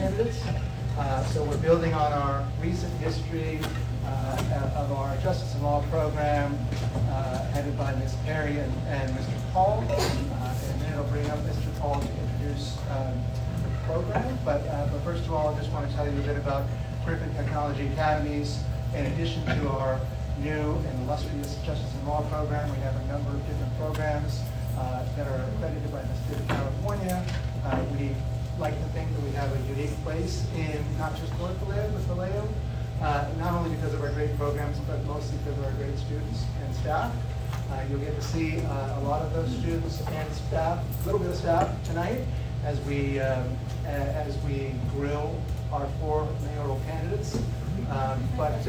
candidates. So we're building on our recent history of our Justice and Law program, headed by Ms. Perry and Mr. Paul. And then it'll bring up Mr. Paul to introduce the program. But first of all, I just want to tell you a bit about Griffin Technology Academies. In addition to our new and illustrious Justice and Law program, we have a number of different programs that are accredited by the state of California. We like to think that we have a unique place in not just Berkeley with Vallejo, not only because of our great programs, but mostly because of our great students and staff. You'll get to see a lot of those students and staff, a little bit of staff tonight as we grill our 4 mayoral candidates. But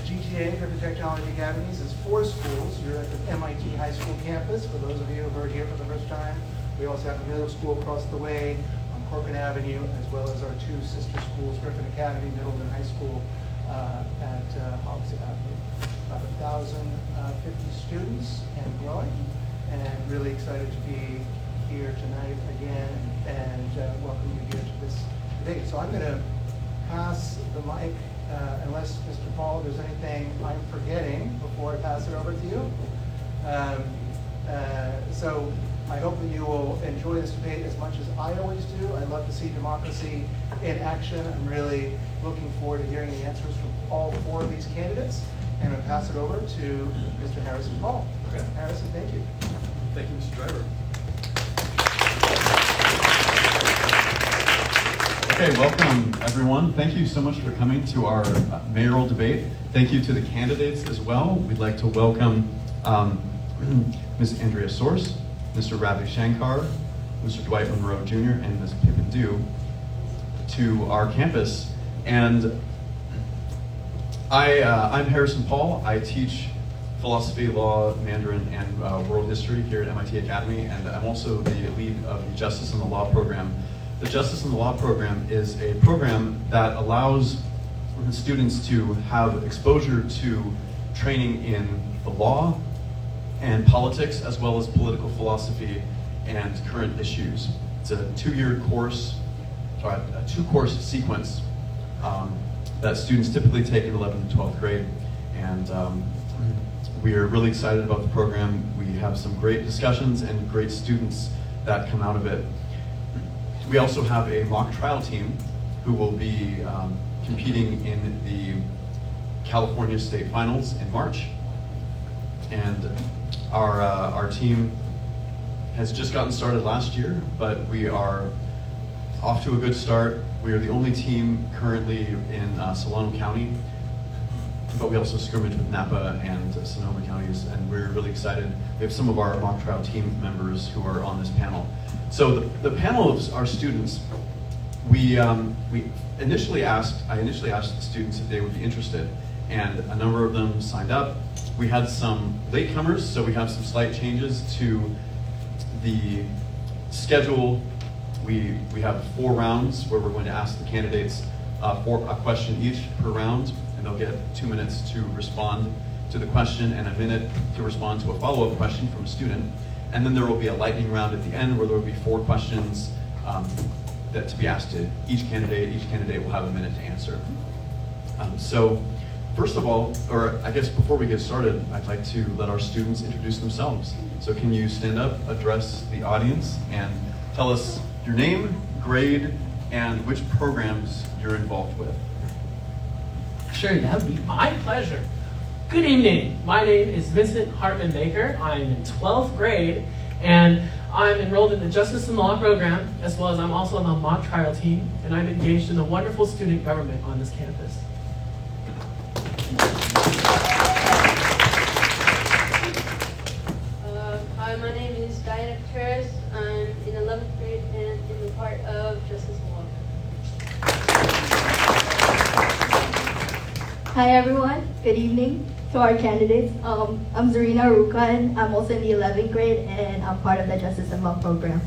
GTA, Griffin Technology Academies, is 4 schools. You're at the MIT High School campus, for those of you who are here for the first time. We also have a middle school across the way on Corcoran Avenue, as well as our 2 sister schools, Griffin Academy Middle and High School at Hobbs Avenue. About 1,050 students and growing, and really excited to be here tonight again and welcome you here to this debate. So I'm going to pass the mic, unless Mr. Paul, there's anything I'm forgetting before I pass it over to you. So I hope that you will enjoy this debate as much as I always do. I love to see democracy in action. I'm really looking forward to hearing the answers from all 4 of these candidates. And I'll pass it over to Mr. Harrison Paul. Okay. Harrison, thank you. Thank you, Mr. Driver. Okay, welcome everyone. Thank you so much for coming to our mayoral debate. Thank you to the candidates as well. We'd like to welcome Ms. Andrea Source, Mr. Ravi Shankar, Mr. Dwight Monroe Jr., and Ms. Pippin Dew to our campus. And I'm Harrison Paul. I teach philosophy, law, Mandarin, and world history here at MIT Academy, and I'm also the lead of the Justice and the Law program. The Justice and the Law program is a program that allows students to have exposure to training in the law and politics, as well as political philosophy and current issues. It's a 2-year course, a 2-course sequence that students typically take in 11th and 12th grade. And we are really excited about the program. We have some great discussions and great students that come out of it. We also have a mock trial team who will be competing in the California State Finals in March. And our team has just gotten started last year, but we are off to a good start. We are the only team currently in Solano County, but we also scrimmage with Napa and Sonoma counties, and we're really excited. We have some of our mock trial team members who are on this panel. So the panel of our students, I initially asked the students if they would be interested, and a number of them signed up. We had some latecomers, so we have some slight changes to the schedule. We have 4 rounds where we're going to ask the candidates for a question each per round, and they'll get 2 minutes to respond to the question and a minute to respond to a follow-up question from a student. And then there will be a lightning round at the end where there will be 4 questions that to be asked to each candidate. Each candidate will have a minute to answer. So first of all, or I guess before we get started, I'd like to let our students introduce themselves. So can you stand up, address the audience, and tell us your name, grade, and which programs you're involved with? Sure, that would be my pleasure. Good evening. My name is Vincent Hartman Baker. I'm in 12th grade, and I'm enrolled in the Justice and Law program, as well as I'm also on the mock trial team, and I'm engaged in the wonderful student government on this campus. Hi, my name is Diana Perez. I'm in 11th grade and in the part of Justice and Law. Hi everyone, good evening to our candidates. I'm Zarina Rukan. I'm also in the 11th grade and I'm part of the Justice and Law program.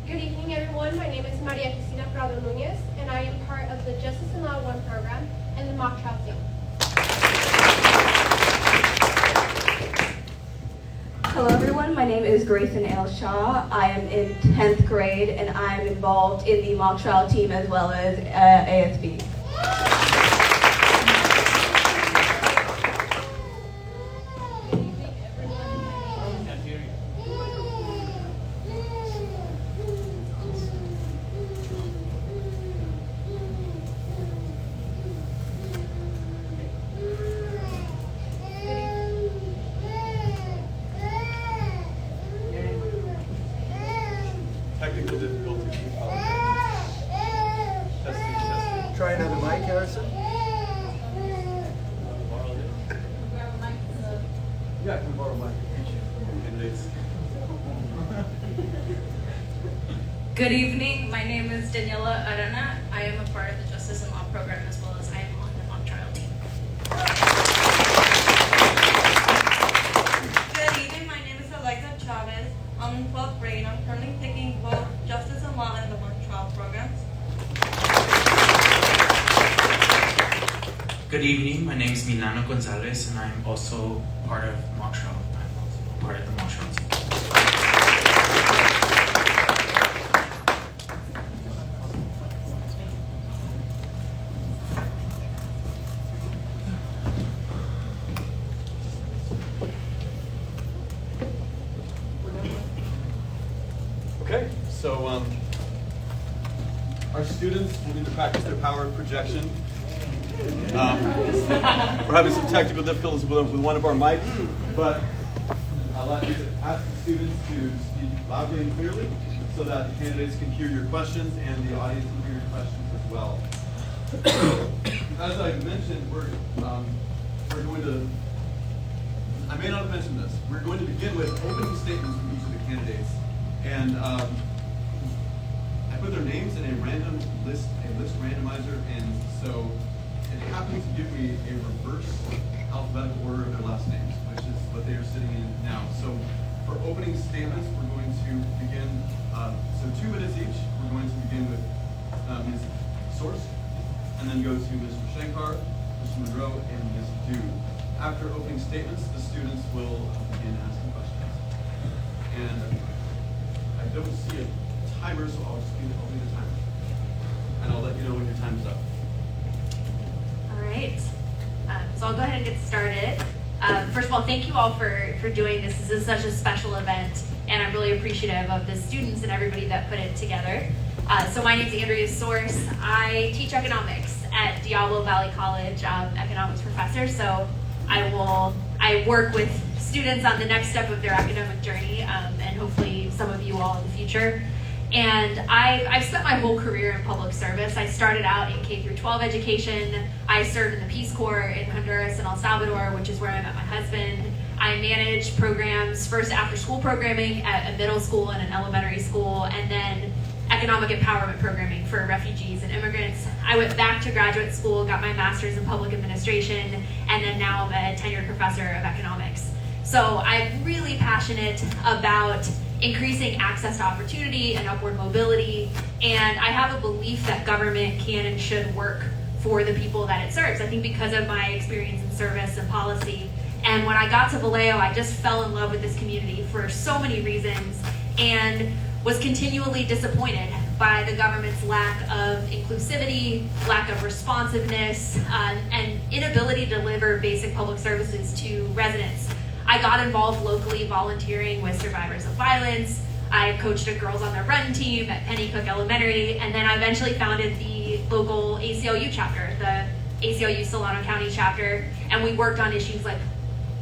Good evening everyone, my name is Maria Cristina Prado Nunez and I am part of the Justice and Law 1 program and the mock trial team. Hello everyone. everyone, my name is Grayson L. Shaw. I am in 10th grade and I'm involved in the mock trial team as well as ASB. Technical difficulties. Testing. Try another mic, Harrison. Yeah, I can borrow my candidates. Good evening. My name is Daniela Arana. I am a part of the Justice and Law program as well as I am on the mock trial team. Good evening. My name is Alexa Chavez. I'm in 12th grade. I'm currently taking both Justice and Law and the mock trial programs. Good evening. My name is Milano Gonzalez, and I'm also part of mock trial. I'm also part of the mock trial team. Okay, so our students will need to practice their power of projection. We're having some technical difficulties with one of our mics, but I'd like to ask the students to speak loudly and clearly so that the candidates can hear your questions and the audience can hear your questions as well. As I mentioned, we're going to, I may not have mentioned this, we're going to begin with opening statements from each of the candidates. And I put their names in a random list, a list randomizer, and so it happens to give me a reverse alphabetical order of their last names, which is what they are sitting in now. So for opening statements, we're going to begin, so 2 minutes each. We're going to begin with Ms. Source, and then go to Mr. Shankar, Mr. Monroe, and Ms. Dew. After opening statements, the students will begin asking questions. And I don't see a timer, so I'll just be the timer. And I'll let you know when your time is up. All right. So I'll go ahead and get started. First of all, thank you all for doing this. This is such a special event, and I'm really appreciative of the students and everybody that put it together. So my name is Andrea Source. I teach economics at Diablo Valley College, economics professor. So I work with students on the next step of their academic journey, and hopefully some of you all in the future. And I've spent my whole career in public service. I started out in K through 12 education. I served in the Peace Corps in Honduras and El Salvador, which is where I met my husband. I managed programs, first after school programming at a middle school and an elementary school, and then economic empowerment programming for refugees and immigrants. I went back to graduate school, got my master's in public administration, and then now I'm a tenured professor of economics. So I'm really passionate about increasing access to opportunity and upward mobility, and I have a belief that government can and should work for the people that it serves. I think because of my experience in service and policy. And when I got to Vallejo, I just fell in love with this community for so many reasons, and was continually disappointed by the government's lack of inclusivity, lack of responsiveness, and inability to deliver basic public services to residents. I got involved locally volunteering with survivors of violence. I coached a Girls on the Run team at Pennycook Elementary, and then I eventually founded the local ACLU chapter, the ACLU Solano County chapter, and we worked on issues like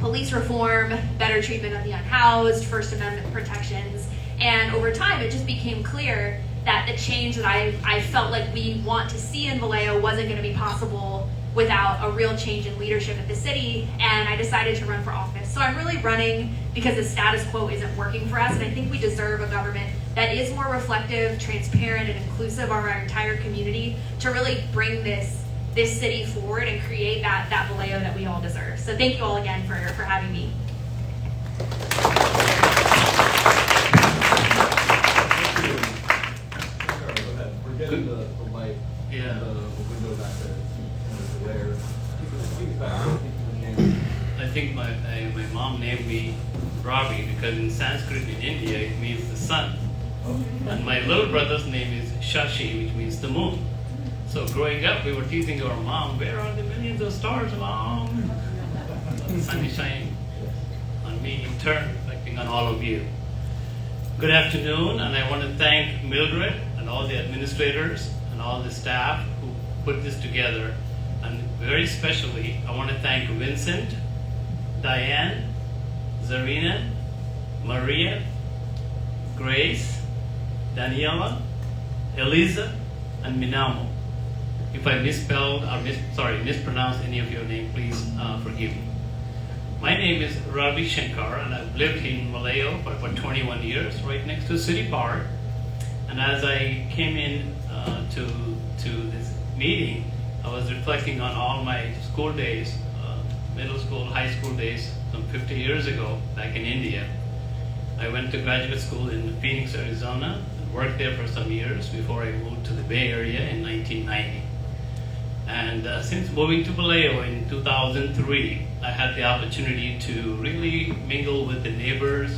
police reform, better treatment of the unhoused, First Amendment protections, and over time it just became clear that the change that I felt like we want to see in Vallejo wasn't going to be possible without a real change in leadership at the city, and I decided to run for office. So I'm really running because the status quo isn't working for us, and I think we deserve a government that is more reflective, transparent, and inclusive of our entire community to really bring this city forward and create that Vallejo that we all deserve. So thank you all again for having me. We're getting the light, Yeah. the window back there. I think my mom named me Robbie because in San Sanskrit in India, it means the sun. And my little brother's name is Shashi, which means the moon. So growing up, we were teasing our mom, where are the millions of stars, Mom? The sun is shining on me in turn, reflecting on all of you. Good afternoon, and I want to thank Mildred and all the administrators and all the staff who put this together. And very specially, I want to thank Vincent, Diane, Zarina, Maria, Grace, Daniela, Eliza, and Minamo. If I misspelled or mispronounced any of your name, please forgive me. My name is Ravi Shankar, and I've lived in Vallejo for about 21 years, right next to City Park. And as I came in to this meeting, I was reflecting on all my school days, middle school, high school days, some 50 years ago, back in India. I went to graduate school in Phoenix, Arizona, and worked there for some years before I moved to the Bay Area in 1990. And since moving to Vallejo in 2003, I had the opportunity to really mingle with the neighbors,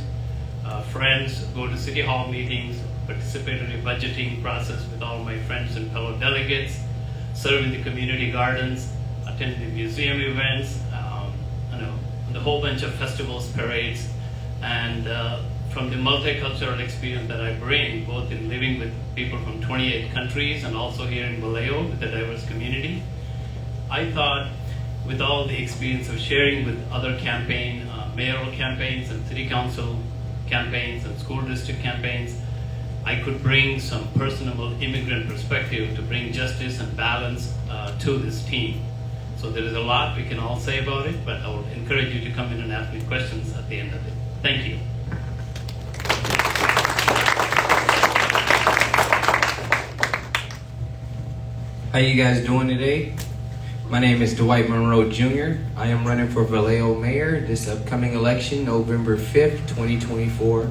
friends, go to city hall meetings, participate in the budgeting process with all my friends and fellow delegates, serve in the community gardens, attend the museum events, and a whole bunch of festivals, parades, and from the multicultural experience that I bring, both in living with people from 28 countries and also here in Vallejo with a diverse community, I thought with all the experience of sharing with other mayoral campaigns and city council campaigns and school district campaigns, I could bring some personable immigrant perspective to bring justice and balance to this team. So there is a lot we can all say about it, but I will encourage you to come in and ask me questions at the end of it. Thank you. How you guys doing today? My name is Dwight Monroe Jr. I am running for Vallejo Mayor this upcoming election, November 5th, 2024.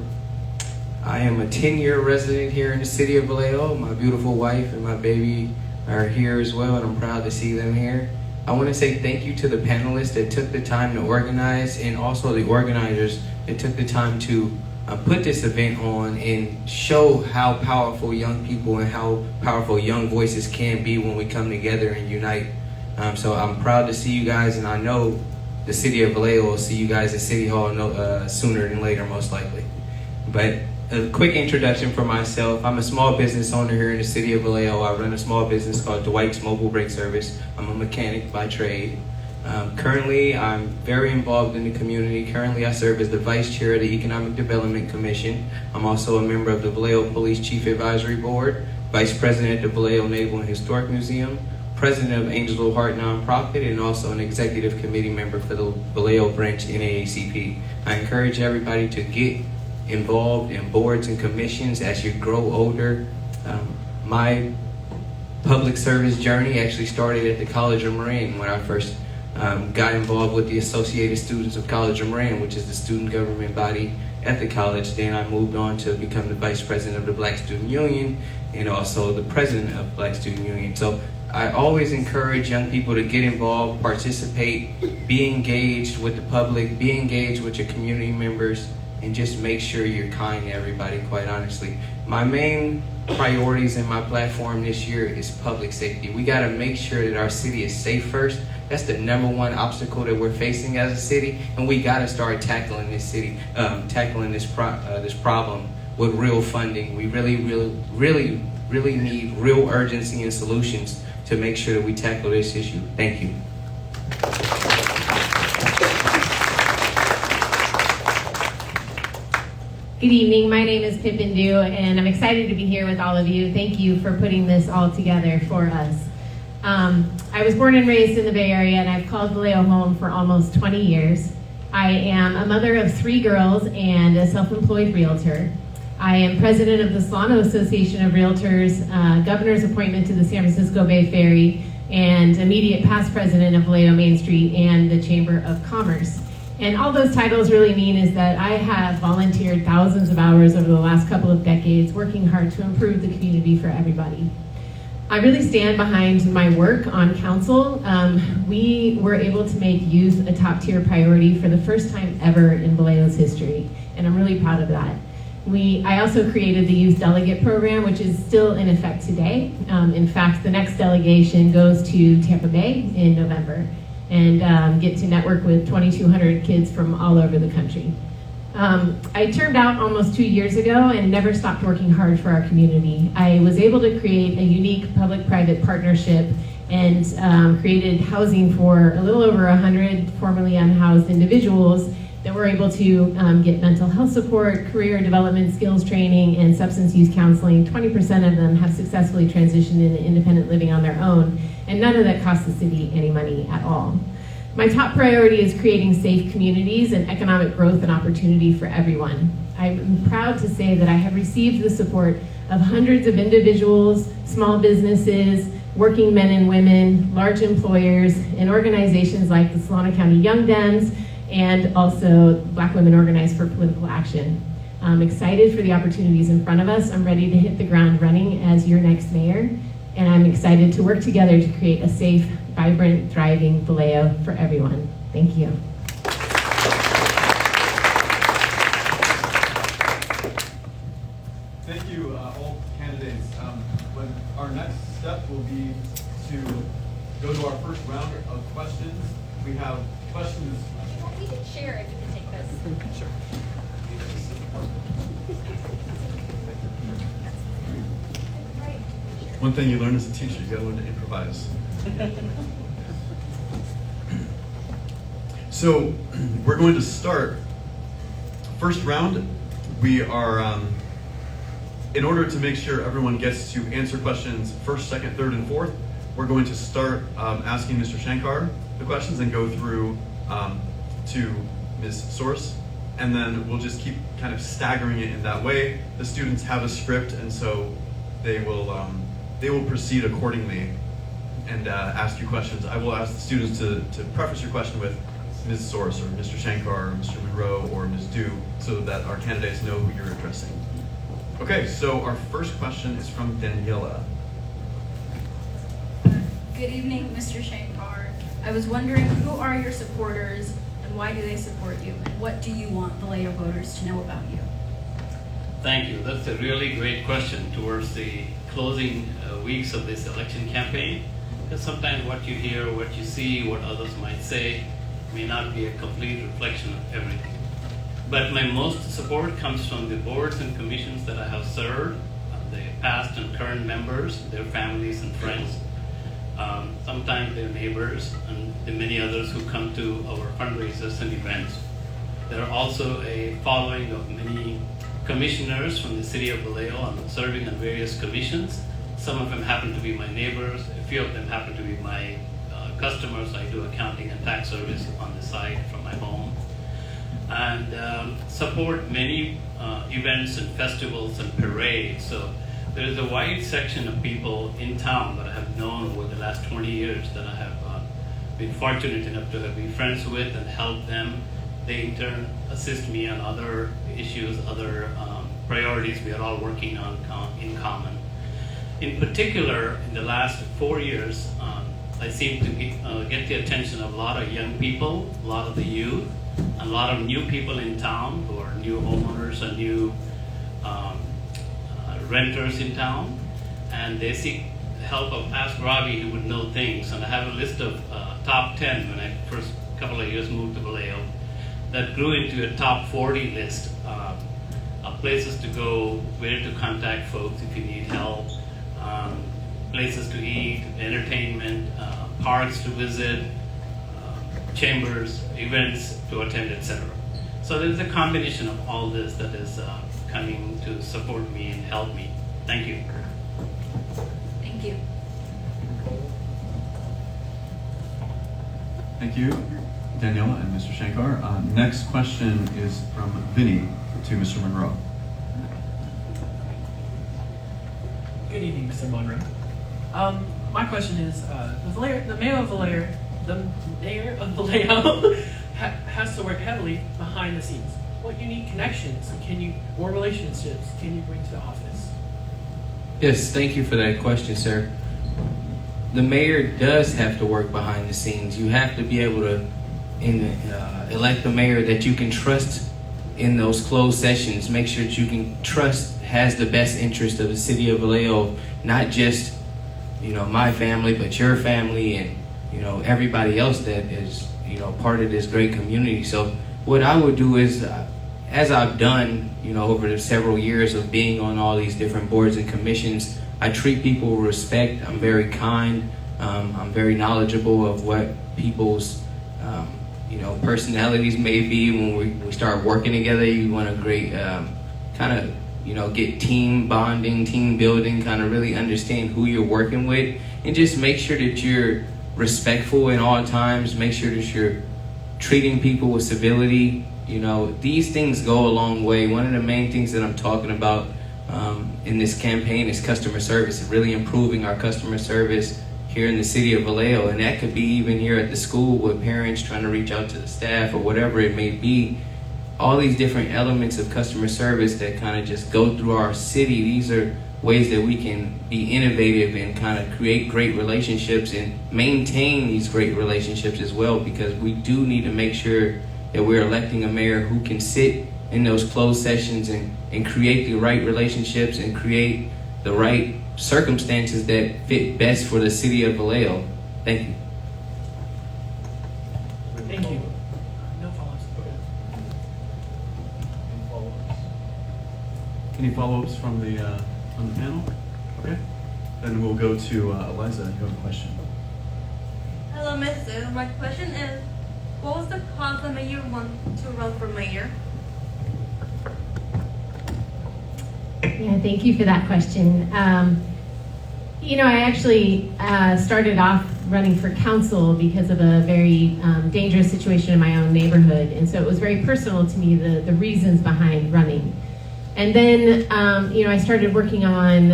I am a 10-year resident here in the city of Vallejo. My beautiful wife and my baby are here as well, and I'm proud to see them here. I want to say thank you to the panelists that took the time to organize, and also the organizers that took the time to put this event on and show how powerful young people and how powerful young voices can be when we come together and unite. So I'm proud to see you guys, and I know the city of Vallejo will see you guys at City Hall sooner than later, most likely. But a quick introduction for myself. I'm a small business owner here in the city of Vallejo. I run a small business called Dwight's Mobile Brake Service. I'm a mechanic by trade. Currently, I'm very involved in the community. Currently, I serve as the Vice Chair of the Economic Development Commission. I'm also a member of the Vallejo Police Chief Advisory Board, Vice President of the Vallejo Naval and Historic Museum, President of Angels of Heart Nonprofit, and also an Executive Committee member for the Vallejo Branch NAACP. I encourage everybody to get involved in boards and commissions as you grow older. My public service journey actually started at the College of Marin when I first got involved with the Associated Students of College of Marin, which is the student government body at the college. Then I moved on to become the Vice President of the Black Student Union and also the President of Black Student Union. So I always encourage young people to get involved, participate, be engaged with the public, be engaged with your community members, and just make sure you're kind to everybody, quite honestly. My main priorities in my platform this year is public safety. We gotta make sure that our city is safe first. That's the #1 obstacle that we're facing as a city, and we gotta start tackling this problem with real funding. We really need real urgency and solutions to make sure that we tackle this issue. Thank you. Good evening, my name is Pippin Dew, and I'm excited to be here with all of you. Thank you for putting this all together for us. I was born and raised in the Bay Area, and I've called Vallejo home for almost 20 years. I am a mother of 3 girls and a self-employed realtor. I am president of the Solano Association of Realtors, governor's appointment to the San Francisco Bay Ferry, and immediate past president of Vallejo Main Street and the Chamber of Commerce. And all those titles really mean is that I have volunteered thousands of hours over the last couple of decades working hard to improve the community for everybody. I really stand behind my work on council. We were able to make youth a top tier priority for the first time ever in Vallejo's history. and I'm really proud of that. I also created the Youth Delegate Program, which is still in effect today. In fact, the next delegation goes to Tampa Bay in November and get to network with 2,200 kids from all over the country. I turned out almost 2 years ago and never stopped working hard for our community. I was able to create a unique public-private partnership and created housing for a little over 100 formerly unhoused individuals that were able to get mental health support, career development, skills training, and substance use counseling. 20% of them have successfully transitioned into independent living on their own, and none of that costs the city any money at all. My top priority is creating safe communities and economic growth and opportunity for everyone. I'm proud to say that I have received the support of hundreds of individuals, small businesses, working men and women, large employers, and organizations like the Solano County Young Dems, and also Black Women Organized for Political Action. I'm excited for the opportunities in front of us. I'm ready to hit the ground running as your next mayor, and I'm excited to work together to create a safe, vibrant, thriving Vallejo for everyone. Thank you. Thank you, all candidates. Our next step will be to go to our first round of questions. We have questions. Well, we can share if you can take this. Sure. One thing you learn as a teacher, you gotta learn to improvise. So, we're going to start. First round, we are, in order to make sure everyone gets to answer questions first, second, third, and fourth, we're going to start asking Mr. Shankar the questions and go through to Ms. Source, and then we'll just keep kind of staggering it in that way. The students have a script, and so they will proceed accordingly and ask you questions. I will ask the students to preface your question with Ms. Source or Mr. Shankar or Mr. Monroe or Ms. Dew so that our candidates know who you're addressing. Okay, so our first question is from Daniela. Good evening, Mr. Shankar. I was wondering, who are your supporters and why do they support you? And what do you want Vallejo voters to know about you? Thank you. That's a really great question towards the closing weeks of this election campaign. Because sometimes what you hear, what you see, what others might say may not be a complete reflection of everything. But my most support comes from the boards and commissions that I have served, the past and current members, their families and friends, sometimes their neighbors, and the many others who come to our fundraisers and events. There are also a following of many commissioners from the city of Vallejo. I'm serving on various commissions. Some of them happen to be my neighbors. A few of them happen to be my customers. I do accounting and tax service on the side from my home. And support many events and festivals and parades. So there is a wide section of people in town that I have known over the last 20 years that I have been fortunate enough to be friends with and help them. They in turn assist me on other issues, other priorities we are all working on in common. In particular, in the last 4 years, I seem to get the attention of a lot of young people, a lot of the youth, a lot of new people in town who are new homeowners and new renters in town, and they seek help of Ask Robbie, who would know things. And I have a list of top 10 when I first couple of years moved to Vallejo that grew into a top 40 list of places to go, where to contact folks if you need help, places to eat, entertainment, parks to visit, chambers, events to attend, etc. So there's a combination of all this that is coming to support me and help me. Thank you. Thank you. Thank you, Daniela and Mr. Shankar. Next question is from Vinny to Mr. Monroe. Good evening, Mr. Monroe. My question is, the mayor of Vallejo has to work heavily behind the scenes. What unique connections or relationships can you bring to the office? Yes, thank you for that question, sir. The mayor does have to work behind the scenes. You have to be able to elect a mayor that you can trust in those closed sessions, make sure that you can trust has the best interest of the city of Vallejo, not just, you know, my family, but your family and, you know, everybody else that is, you know, part of this great community. So what I would do is, as I've done, you know, over the several years of being on all these different boards and commissions, I treat people with respect. I'm very kind. I'm very knowledgeable of what people's, you know, personalities may be. When we start working together, you want to great kind of, you know, get team bonding, team building, kind of really understand who you're working with, and just make sure that you're respectful in all times. Make sure that you're treating people with civility. You know, these things go a long way. One of the main things that I'm talking about in this campaign is customer service, really improving our customer service here in the city of Vallejo. And that could be even here at the school with parents trying to reach out to the staff or whatever it may be. All these different elements of customer service that kind of just go through our city. These are ways that we can be innovative and kind of create great relationships and maintain these great relationships as well, because we do need to make sure that we're electing a mayor who can sit in those closed sessions and create the right relationships and create the right circumstances that fit best for the city of Vallejo. Thank you. Thank you. No follow-ups. Any follow-ups from the panel? Okay. Then we'll go to Eliza. You have a question. Hello, Mrs. My question is, what was the cause that made you want to run for mayor? Yeah, thank you for that question. You know, I actually started off running for council because of a very dangerous situation in my own neighborhood. And so it was very personal to me, the reasons behind running. And then, you know, I started working on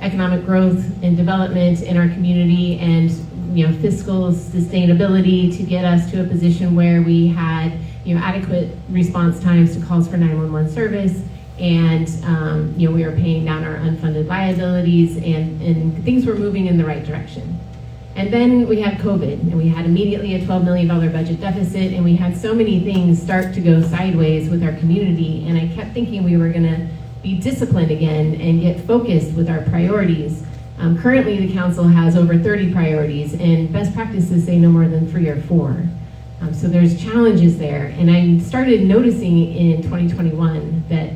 economic growth and development in our community and, you know, fiscal sustainability to get us to a position where we had, you know, adequate response times to calls for 911 service. And, you know, we were paying down our unfunded liabilities and things were moving in the right direction. And then we had COVID, and we had immediately a $12 million budget deficit, and we had so many things start to go sideways with our community, and I kept thinking we were gonna be disciplined again and get focused with our priorities. Currently, the council has over 30 priorities, and best practices say no more than 3 or 4. So there's challenges there, and I started noticing in 2021 that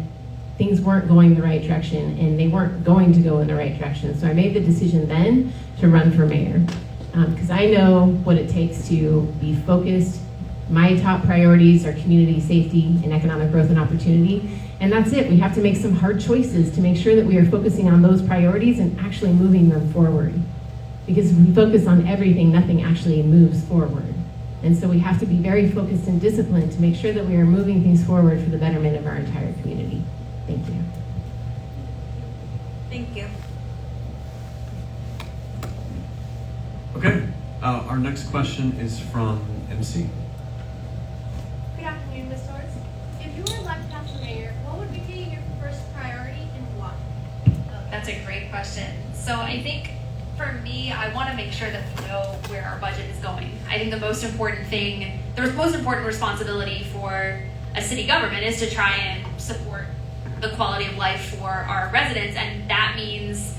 things weren't going the right direction, and they weren't going to go in the right direction. So I made the decision then to run for mayor, because I know what it takes to be focused. My top priorities are community safety and economic growth and opportunity, and that's it. We have to make some hard choices to make sure that we are focusing on those priorities and actually moving them forward. Because if we focus on everything, nothing actually moves forward. And so we have to be very focused and disciplined to make sure that we are moving things forward for the betterment of our entire community. Thank you. Thank you. Okay. Our next question is from MC. Good afternoon, Ms. Torres. If you were elected as mayor, what would be your first priority and why? That's a great question. So I think for me, I want to make sure that we know where our budget is going. I think the most important thing, the most important responsibility for a city government is to try and support the quality of life for our residents, and that means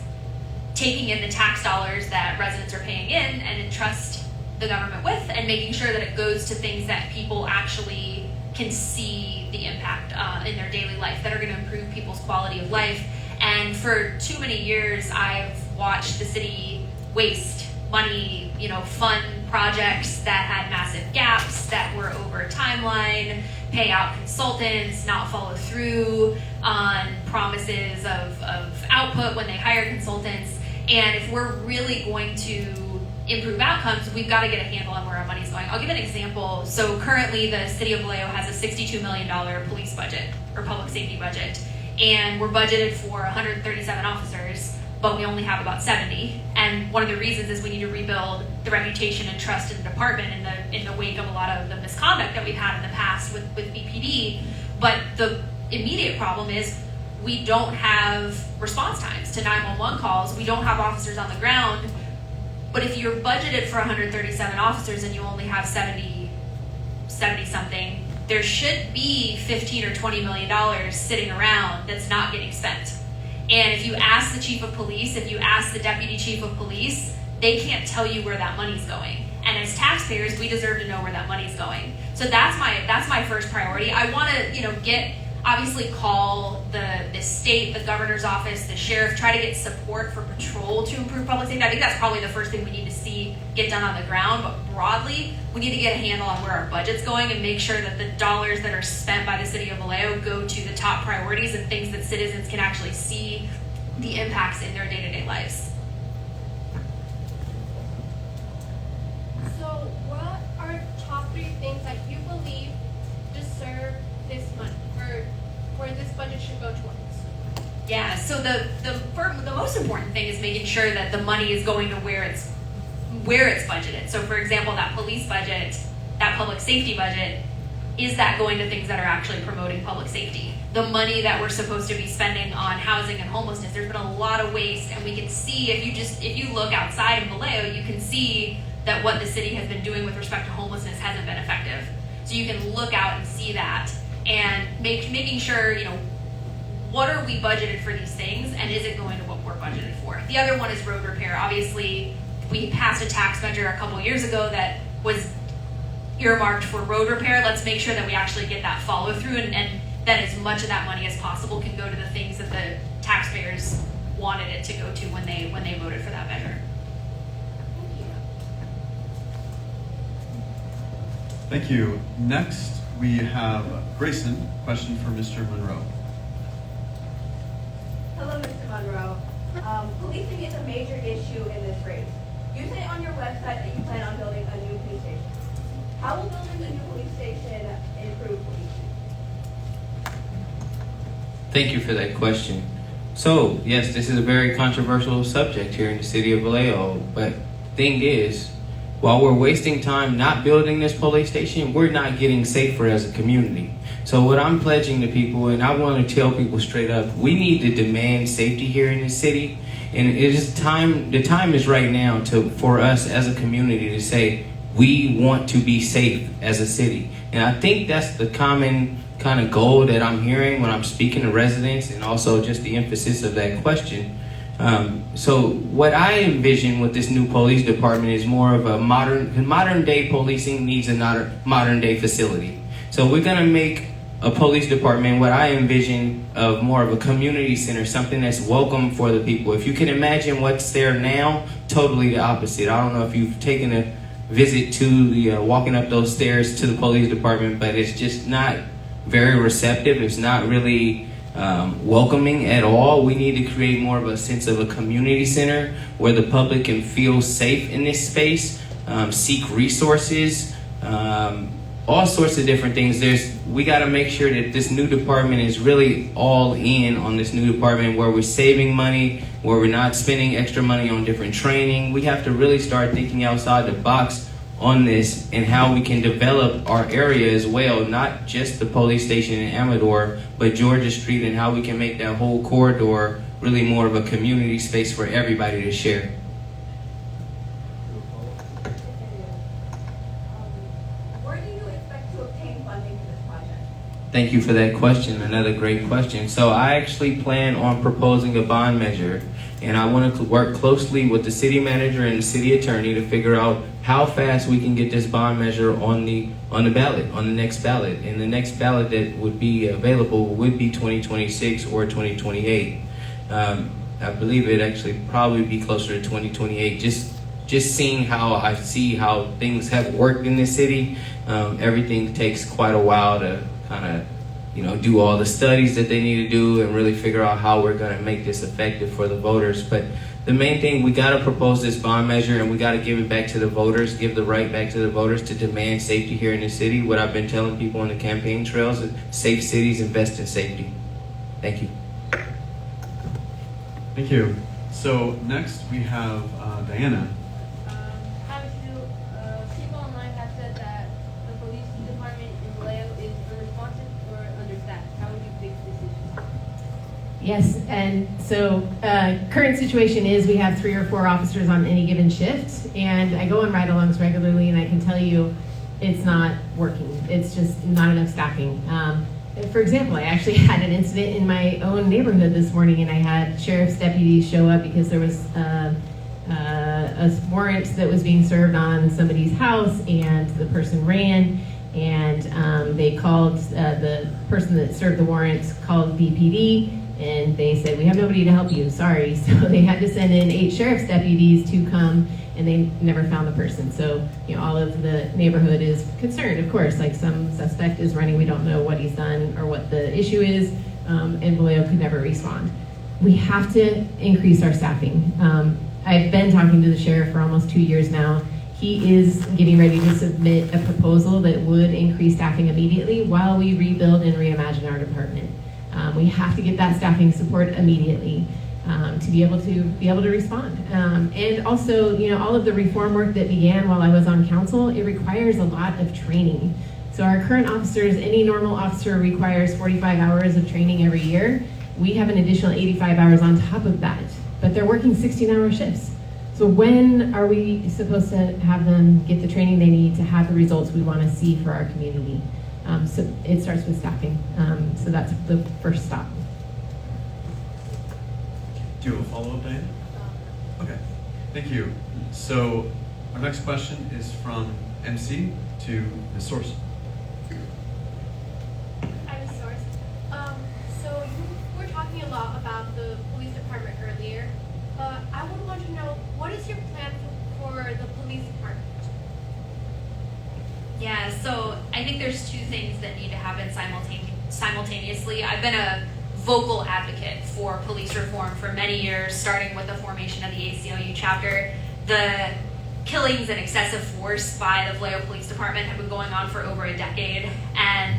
taking in the tax dollars that residents are paying in and entrust the government with, and making sure that it goes to things that people actually can see the impact in their daily life, that are going to improve people's quality of life. And for too many years, I've watched the city waste money, you know, fund projects that had massive gaps, that were over timeline, pay out consultants, not follow through on promises of output when they hire consultants. And if we're really going to improve outcomes, we've got to get a handle on where our money's going. I'll give an example. So currently the city of Vallejo has a $62 million police budget, or public safety budget, and we're budgeted for 137 officers, but we only have about 70. And one of the reasons is we need to rebuild the reputation and trust in the department in the wake of a lot of the misconduct that we've had in the past with BPD. But the immediate problem is we don't have response times to 911 calls. We don't have officers on the ground. But if you're budgeted for 137 officers and you only have 70 something, there should be 15 or 20 million dollars sitting around that's not getting spent. And if you ask the chief of police, if you ask the deputy chief of police, they can't tell you where that money's going. And as taxpayers, we deserve to know where that money's going. So that's my first priority. I want to, obviously call the state, the governor's office, the sheriff, try to get support for patrol to improve public safety. I think that's probably the first thing we need to see get done on the ground. But broadly, we need to get a handle on where our budget's going and make sure that the dollars that are spent by the city of Vallejo go to the top priorities and things that citizens can actually see the impacts in their day-to-day lives. So what are top 3 things that you believe deserve this money, or where this budget should go towards? Yeah, so the most important thing is making sure that the money is going to where it's budgeted. So for example, that police budget, that public safety budget, is that going to things that are actually promoting public safety? The money that we're supposed to be spending on housing and homelessness, there's been a lot of waste, and we can see, if you look outside in Vallejo, you can see that what the city has been doing with respect to homelessness hasn't been effective. So you can look out and see that, and making sure, what are we budgeted for these things, and is it going to what we're budgeted for? The other one is road repair. Obviously, we passed a tax measure a couple years ago that was earmarked for road repair. Let's make sure that we actually get that follow through, and that as much of that money as possible can go to the things that the taxpayers wanted it to go to when they voted for that measure. Thank you. Next, we have Grayson. Question for Mr. Monroe. Hello, Mr. Monroe. Policing is a major issue in this race. You say on your website that you plan on building a new police station. How will building a new police station improve policing? Thank you for that question. So, yes, this is a very controversial subject here in the city of Vallejo, but thing is, while we're wasting time not building this police station, we're not getting safer as a community. So what I'm pledging to people, and I want to tell people straight up, we need to demand safety here in the city. And it is time, the time is right now for us as a community to say, we want to be safe as a city. And I think that's the common kind of goal that I'm hearing when I'm speaking to residents, and also just the emphasis of that question. So what I envision with this new police department is more of a modern day policing needs a modern day facility. So we're gonna make a police department what I envision of more of a community center, something that's welcome for the people. If you can imagine what's there now, totally the opposite. I don't know if you've taken a visit to the walking up those stairs to the police department, but it's just not very receptive. It's not really welcoming at all. We need to create more of a sense of a community center where the public can feel safe in this space, seek resources, all sorts of different things. We got to make sure that this new department is really all in on this new department, where we're saving money, where we're not spending extra money on different training. We have to really start thinking outside the box on this and how we can develop our area as well, not just the police station in Amador, but Georgia Street, and how we can make that whole corridor really more of a community space for everybody to share. Where do you expect to obtain funding for this project? Thank you for that question. Another great question. So I actually plan on proposing a bond measure, and I want to work closely with the city manager and the city attorney to figure out how fast we can get this bond measure on the ballot, on the next ballot. And the next ballot that would be available would be 2026 or 2028. I believe it actually probably be closer to 2028. Just seeing how I see how things have worked in this city, everything takes quite a while to kind of do all the studies that they need to do and really figure out how we're going to make this effective for the voters. But the main thing, we got to propose this bond measure, and we got to give it back to the voters, give the right back to the voters to demand safety here in the city. What I've been telling people on the campaign trails is safe cities invest in safety. Thank you. Thank you. So next we have Diana. People online have said that the police department in Vallejo is unresponsive or understaffed. How would you fix this issue? Yes, and so current situation is we have 3 or 4 officers on any given shift, and I go on ride-alongs regularly, and I can tell you it's not working. It's just not enough staffing. For example, I actually had an incident in my own neighborhood this morning, and I had sheriff's deputies show up because there was a warrant that was being served on somebody's house, and the person ran, and they called, the person that served the warrant called BPD, and they said, we have nobody to help you, sorry. So they had to send in 8 sheriff's deputies to come, and they never found the person. So, all of the neighborhood is concerned, of course, like some suspect is running, we don't know what he's done or what the issue is, and Vallejo could never respond. We have to increase our staffing. I've been talking to the sheriff for almost 2 years now. He is getting ready to submit a proposal that would increase staffing immediately while we rebuild and reimagine our department. We have to get that staffing support immediately to be able to respond. And also, all of the reform work that began while I was on council, it requires a lot of training. So our current officers, any normal officer requires 45 hours of training every year. We have an additional 85 hours on top of that, but they're working 16-hour shifts. So when are we supposed to have them get the training they need to have the results we want to see for our community? So it starts with staffing. So that's the first stop. Do you have a follow-up, Diana? Okay, thank you. So our next question is from MC to Ms. Source. Hi, Ms. Source. So you were talking a lot about the police department earlier, but I would want to know, what is your plan for the police department? Yeah, so I think there's 2 things that need to happen simultaneously. I've been a vocal advocate for police reform for many years, starting with the formation of the ACLU chapter. The killings and excessive force by the Vallejo Police Department have been going on for over a decade, and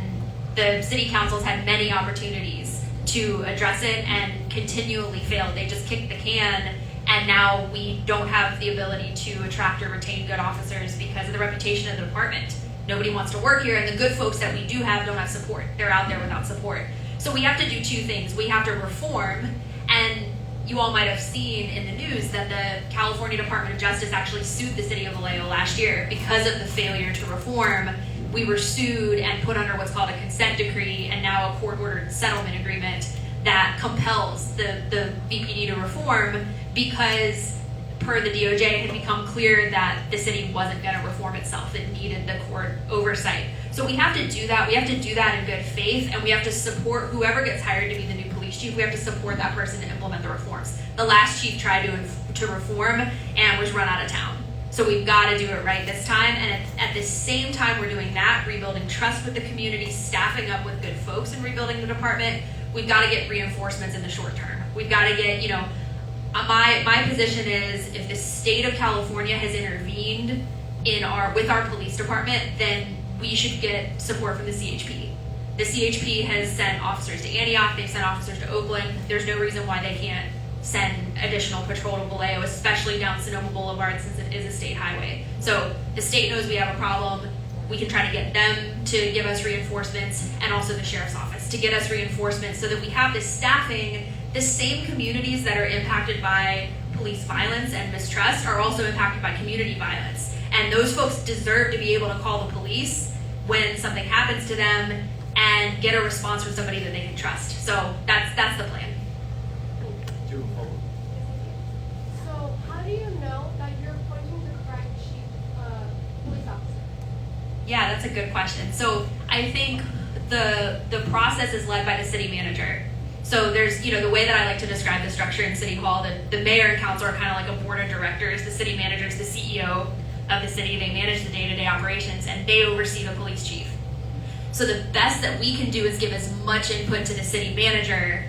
the city council's had many opportunities to address it and continually failed. They just kicked the can, and now we don't have the ability to attract or retain good officers because of the reputation of the department. Nobody wants to work here, and the good folks that we do have don't have support. They're out there without support. So we have to do 2 things. We have to reform, and you all might have seen in the news that the California Department of Justice actually sued the city of Vallejo last year because of the failure to reform. We were sued and put under what's called a consent decree, and now a court-ordered settlement agreement that compels the VPD to reform because per the DOJ, it had become clear that the city wasn't going to reform itself. It needed the court oversight. So we have to do that. We have to do that in good faith, and we have to support whoever gets hired to be the new police chief. We have to support that person to implement the reforms. The last chief tried to reform and was run out of town. So we've got to do it right this time, and at the same time we're doing that, rebuilding trust with the community, staffing up with good folks and rebuilding the department, we've got to get reinforcements in the short term. We've got to get, my position is if the state of California has intervened with our police department, then we should get support from the CHP. The CHP has sent officers to Antioch, they've sent officers to Oakland. There's no reason why they can't send additional patrol to Vallejo, especially down Sonoma Boulevard since it is a state highway. So the state knows we have a problem. We can try to get them to give us reinforcements, and also the sheriff's office to get us reinforcements so that we have the staffing. The same communities that are impacted by police violence and mistrust are also impacted by community violence. And those folks deserve to be able to call the police when something happens to them and get a response from somebody that they can trust. So that's the plan. So how do you know that you're appointing the correct police officer? Yeah, that's a good question. So I think the process is led by the city manager. So there's, the way that I like to describe the structure in City Hall, the mayor and council are kind of like a board of directors. The city manager is the CEO of the city. They manage the day-to-day operations, and they oversee the police chief. So the best that we can do is give as much input to the city manager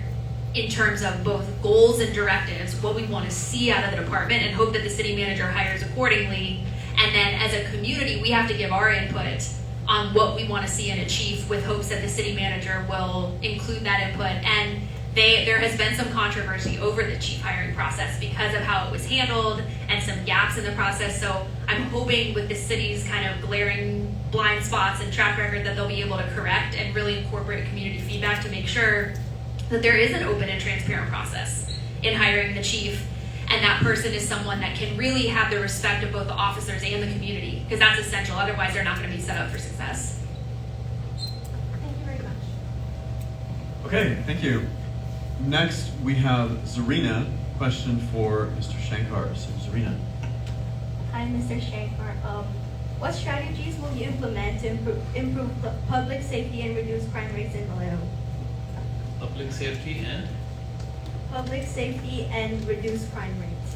in terms of both goals and directives, what we want to see out of the department, and hope that the city manager hires accordingly. And then as a community, we have to give our input on what we want to see in a chief, with hopes that the city manager will include that input. And there has been some controversy over the chief hiring process because of how it was handled and some gaps in the process. So I'm hoping with the city's kind of glaring blind spots and track record that they'll be able to correct and really incorporate community feedback to make sure that there is an open and transparent process in hiring the chief. and that person is someone that can really have the respect of both the officers and the community, because that's essential. Otherwise, they're not going to be set up for success. Thank you very much. Okay, thank you. Next, we have Zarina. Question for Mr. Shankar. So, Zarina. Hi, Mr. Shankar. What strategies will you implement to improve public safety and reduce crime rates in Vallejo? Public safety and? Public safety and reduce crime rates.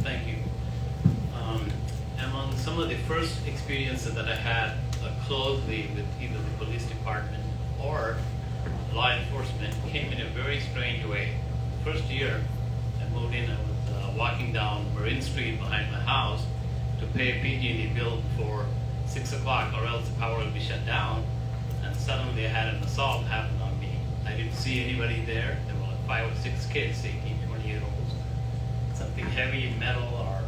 Thank you. Among some of the first experiences that I had closely with either the police department or law enforcement came in a very strange way. First year I moved in, I was walking down Marine Street behind my house to pay a PG&E bill before 6 o'clock, or else the power would be shut down, and suddenly I had an assault happen on me. I didn't see anybody there. There were like 5 or 6 kids, 18, 20-year-olds. Something heavy, metal or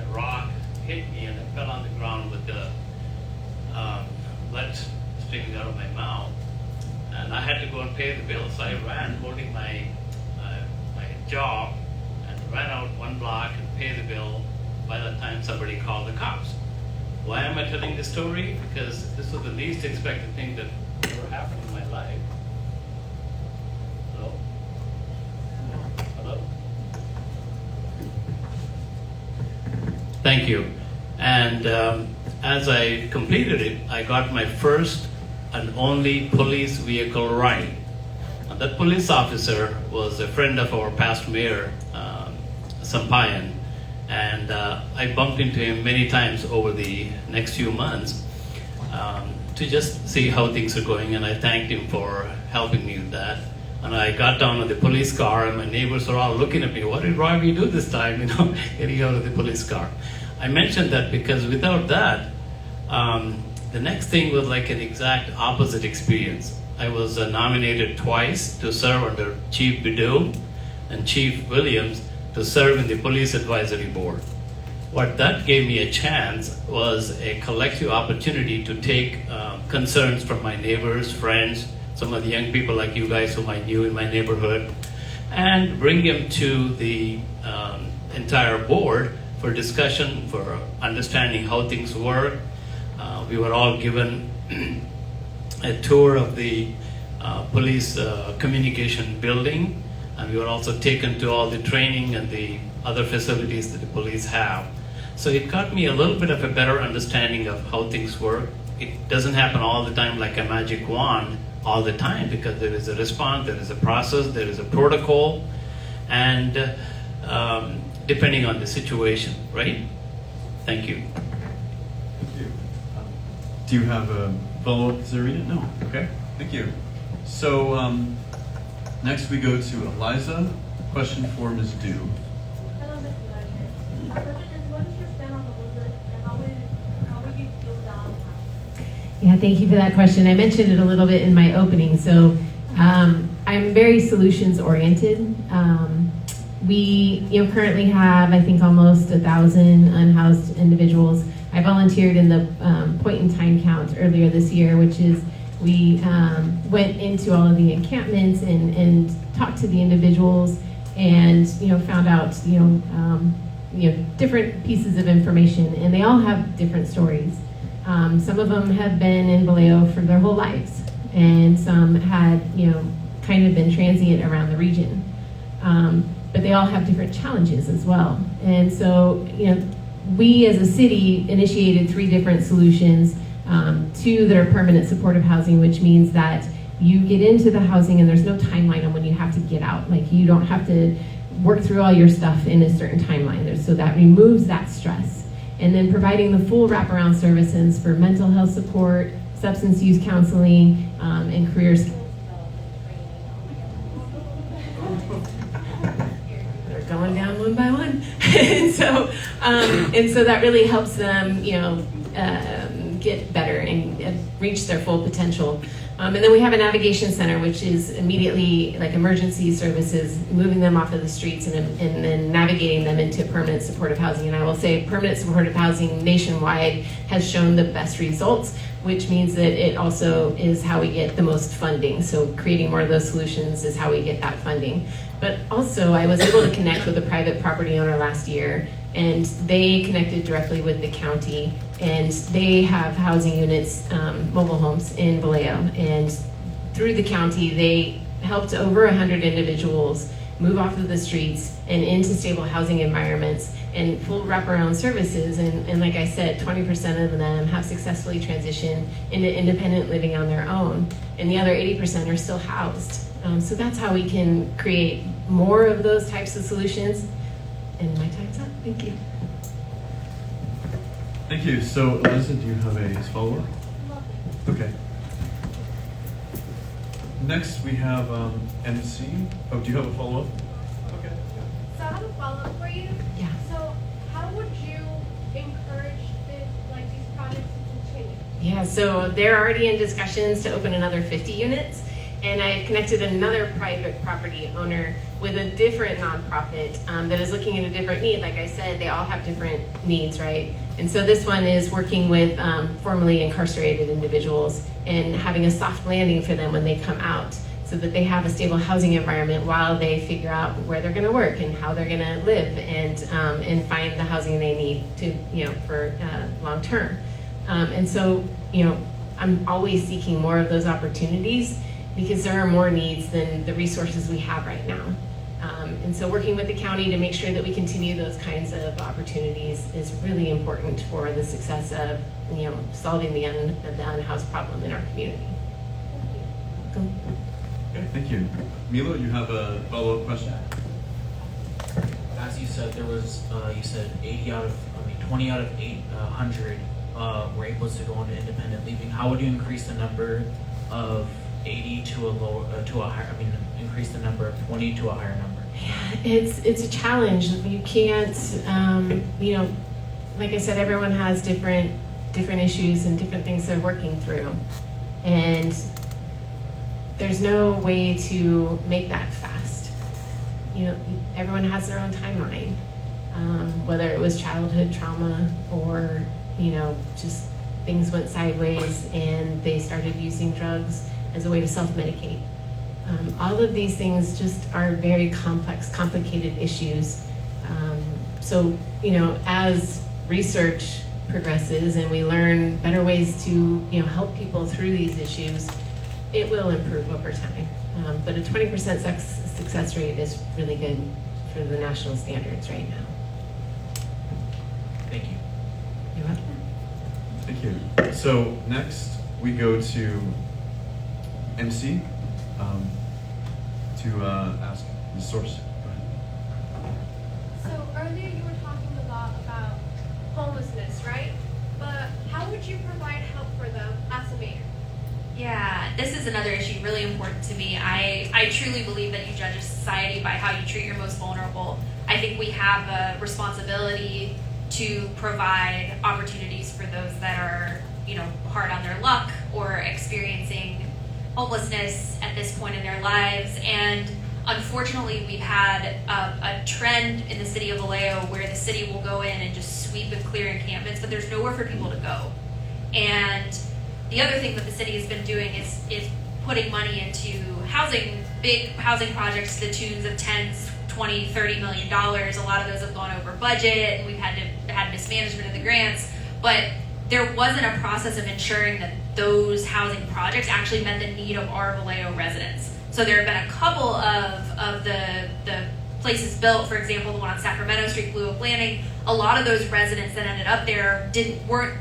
a rock hit me, and I fell on the ground with the blood streaming out of my mouth. And I had to go and pay the bill, so I ran holding my job and ran out 1 block and paid the bill. By that time, somebody called the cops. Why am I telling this story? Because this was the least expected thing that ever happened in my life. Hello? Hello? Thank you. And as I completed it, I got my first and only police vehicle ride. And that police officer was a friend of our past mayor, Sampayan. And I bumped into him many times over the next few months to just see how things are going, and I thanked him for helping me with that. And I got down with the police car, and my neighbors were all looking at me, what did Robbie do this time, getting out of the police car. I mentioned that because without that, the next thing was like an exact opposite experience. I was nominated twice to serve under Chief Bidu and Chief Williams to serve in the Police Advisory Board. What that gave me a chance was a collective opportunity to take concerns from my neighbors, friends, some of the young people like you guys whom I knew in my neighborhood, and bring them to the entire board for discussion, for understanding how things work. We were all given a tour of the police communication building, and we were also taken to all the training and the other facilities that the police have. So it got me a little bit of a better understanding of how things work. It doesn't happen all the time like a magic wand all the time, because there is a response, there is a process, there is a protocol, and depending on the situation, right? Thank you. Thank you. Do you have a follow-up, Zarina? No. Okay. Thank you. So next we go to Eliza. Question for Ms. Du. Hello, Ms. Gardner. Our question is, what is your stand on the visit, and how would you feel downtown? Yeah, thank you for that question. I mentioned it a little bit in my opening. So I'm very solutions oriented. We currently have, I think, almost 1,000 unhoused individuals. I volunteered in the point in time count earlier this year, which is we went into all of the encampments and talked to the individuals, and found out different pieces of information, and they all have different stories. Some of them have been in Vallejo for their whole lives, and some had kind of been transient around the region. But they all have different challenges as well. And so, we as a city initiated 3 different solutions. 2 that are permanent supportive housing, which means that you get into the housing and there's no timeline on when you have to get out. Like, you don't have to work through all your stuff in a certain timeline. So that removes that stress. And then providing the full wraparound services for mental health support, substance use counseling, and career skills. Going down one by one. and so that really helps them, get better and reach their full potential. And then we have a navigation center, which is immediately like emergency services, moving them off of the streets and then navigating them into permanent supportive housing. And I will say permanent supportive housing nationwide has shown the best results, which means that it also is how we get the most funding. So creating more of those solutions is how we get that funding. But also I was able to connect with a private property owner last year, and they connected directly with the county, and they have housing units, mobile homes in Vallejo. And through the county, they helped over 100 individuals move off of the streets and into stable housing environments and full wraparound services. And like I said, 20% of them have successfully transitioned into independent living on their own, and the other 80% are still housed. So that's how we can create more of those types of solutions. And my time's up. Thank you. Thank you. So, Eliza, do you have a follow-up? Okay. Next, we have MC. Oh, do you have a follow-up? Okay. So I have a follow-up for you. Yeah. So how would you encourage these projects to continue? Yeah, so they're already in discussions to open another 50 units. And I connected another private property owner with a different nonprofit that is looking at a different need. Like I said, they all have different needs, right? And so this one is working with formerly incarcerated individuals and having a soft landing for them when they come out, so that they have a stable housing environment while they figure out where they're going to work and how they're going to live, and find the housing they need to, for long term. And so, I'm always seeking more of those opportunities, because there are more needs than the resources we have right now. And so working with the county to make sure that we continue those kinds of opportunities is really important for the success of solving the unhoused problem in our community. Welcome. Okay, thank you. Milo, you have a follow-up question? As you said, there was, you said 20 out of 800 were able to go into independent living. How would you increase the number of 80 to a higher, increase the number of 20 to a higher number? Yeah, it's a challenge. You can't, like I said, everyone has different issues and different things they're working through. And there's no way to make that fast. Everyone has their own timeline, whether it was childhood trauma or, just things went sideways and they started using drugs as a way to self-medicate. All of these things just are very complex, complicated issues. So, as research progresses and we learn better ways to, help people through these issues, it will improve over time. But a 20% success rate is really good for the national standards right now. Thank you. You're welcome. Thank you. So next we go to MC to ask the source. Go ahead. So earlier you were talking a lot about homelessness, right? But how would you provide help for them as a mayor? Yeah, this is another issue really important to me. I truly believe that you judge a society by how you treat your most vulnerable. I think we have a responsibility to provide opportunities for those that are, hard on their luck or experiencing homelessness at this point in their lives. And unfortunately, we've had a trend in the city of Vallejo where the city will go in and just sweep and clear encampments, but there's nowhere for people to go. And the other thing that the city has been doing is putting money into big housing projects to the tunes of 10, 20, $30 million. A lot of those have gone over budget, and we've had mismanagement of the grants, but there wasn't a process of ensuring that those housing projects actually met the need of our Vallejo residents. So there have been a couple of the places built, for example, the one on Sacramento Street, Blue Oak Landing. A lot of those residents that ended up there weren't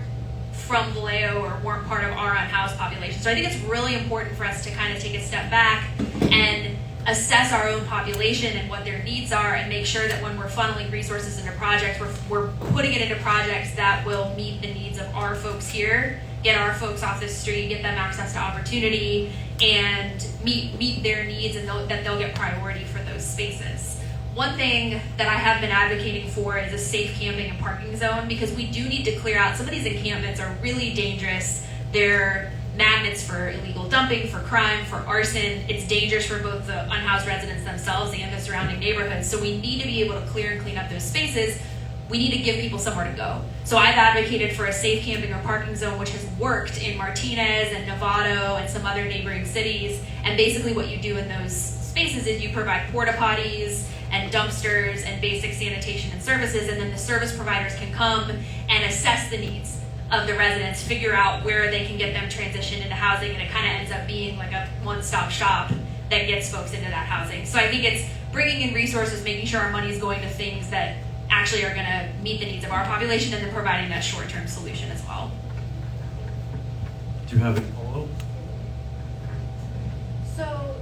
from Vallejo or weren't part of our unhoused population. So I think it's really important for us to kind of take a step back and assess our own population and what their needs are, and make sure that when we're funneling resources into projects, we're putting it into projects that will meet the needs of our folks here, get our folks off the street, get them access to opportunity, and meet their needs, and that they'll get priority for those spaces. One thing that I have been advocating for is a safe camping and parking zone, because we do need to clear out. Some of these encampments are really dangerous. They're magnets for illegal dumping, for crime, for arson. It's dangerous for both the unhoused residents themselves and the surrounding neighborhoods. So we need to be able to clear and clean up those spaces. We need to give people somewhere to go. So I've advocated for a safe camping or parking zone, which has worked in Martinez and Novato and some other neighboring cities. And basically what you do in those spaces is you provide porta potties and dumpsters and basic sanitation and services, and then the service providers can come and assess the needs of the residents, figure out where they can get them transitioned into housing, and it kind of ends up being like a one-stop shop that gets folks into that housing. So I think it's bringing in resources, making sure our money is going to things that actually are going to meet the needs of our population, and then providing that short-term solution as well. Do you have a follow-up? So,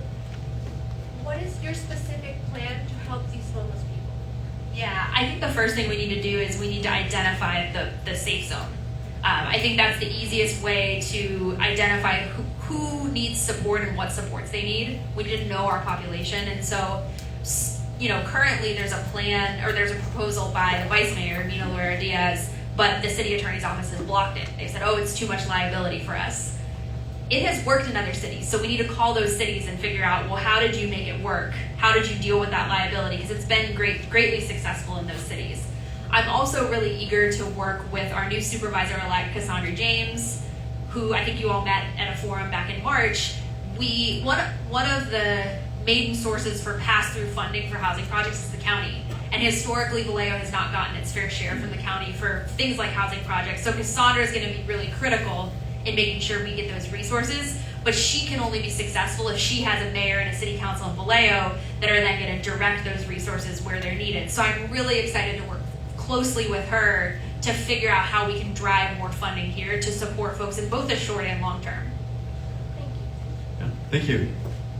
what is your specific plan to help these homeless people? Yeah, I think the first thing we need to do is we need to identify the safe zone. I think that's the easiest way to identify who needs support and what supports they need. We need to know our population, and so, you know, currently there's a plan, or there's a proposal by the vice mayor, Mina Loera Diaz, but the city attorney's office has blocked it. They said, oh, it's too much liability for us. It has worked in other cities, so we need to call those cities and figure out, well, how did you make it work? How did you deal with that liability? Because it's been greatly successful in those cities. I'm also really eager to work with our new supervisor-elect, Cassandra James, who I think you all met at a forum back in March. One of the main sources for pass-through funding for housing projects is the county. And historically, Vallejo has not gotten its fair share from the county for things like housing projects. So Cassandra is going to be really critical in making sure we get those resources. But she can only be successful if she has a mayor and a city council in Vallejo that are then going to direct those resources where they're needed. So I'm really excited to work closely with her to figure out how we can drive more funding here to support folks in both the short and long term. Yeah, thank you.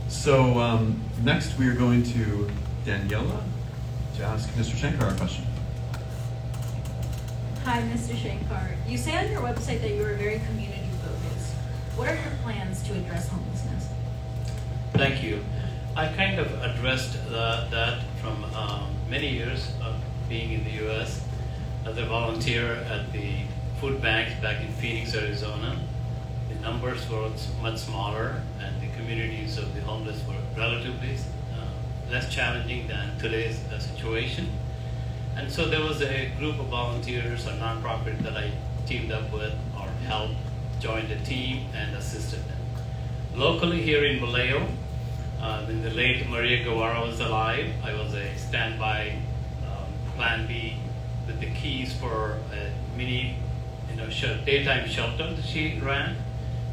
So next we are going to Daniela to ask Mr. Shankar a question. Hi, Mr. Shankar. You say on your website that you are very community focused. What are your plans to address homelessness? Thank you. I kind of addressed that from many years of being in the U.S. as a volunteer at the food banks back in Phoenix, Arizona. The numbers were much smaller, and the communities of the homeless were relatively less challenging than today's situation. And so there was a group of volunteers or nonprofit that I teamed up with or helped, joined the team and assisted them. Locally here in Vallejo, when the late Maria Guevara was alive, I was a standby Plan B with the keys for a mini, daytime shelter that she ran,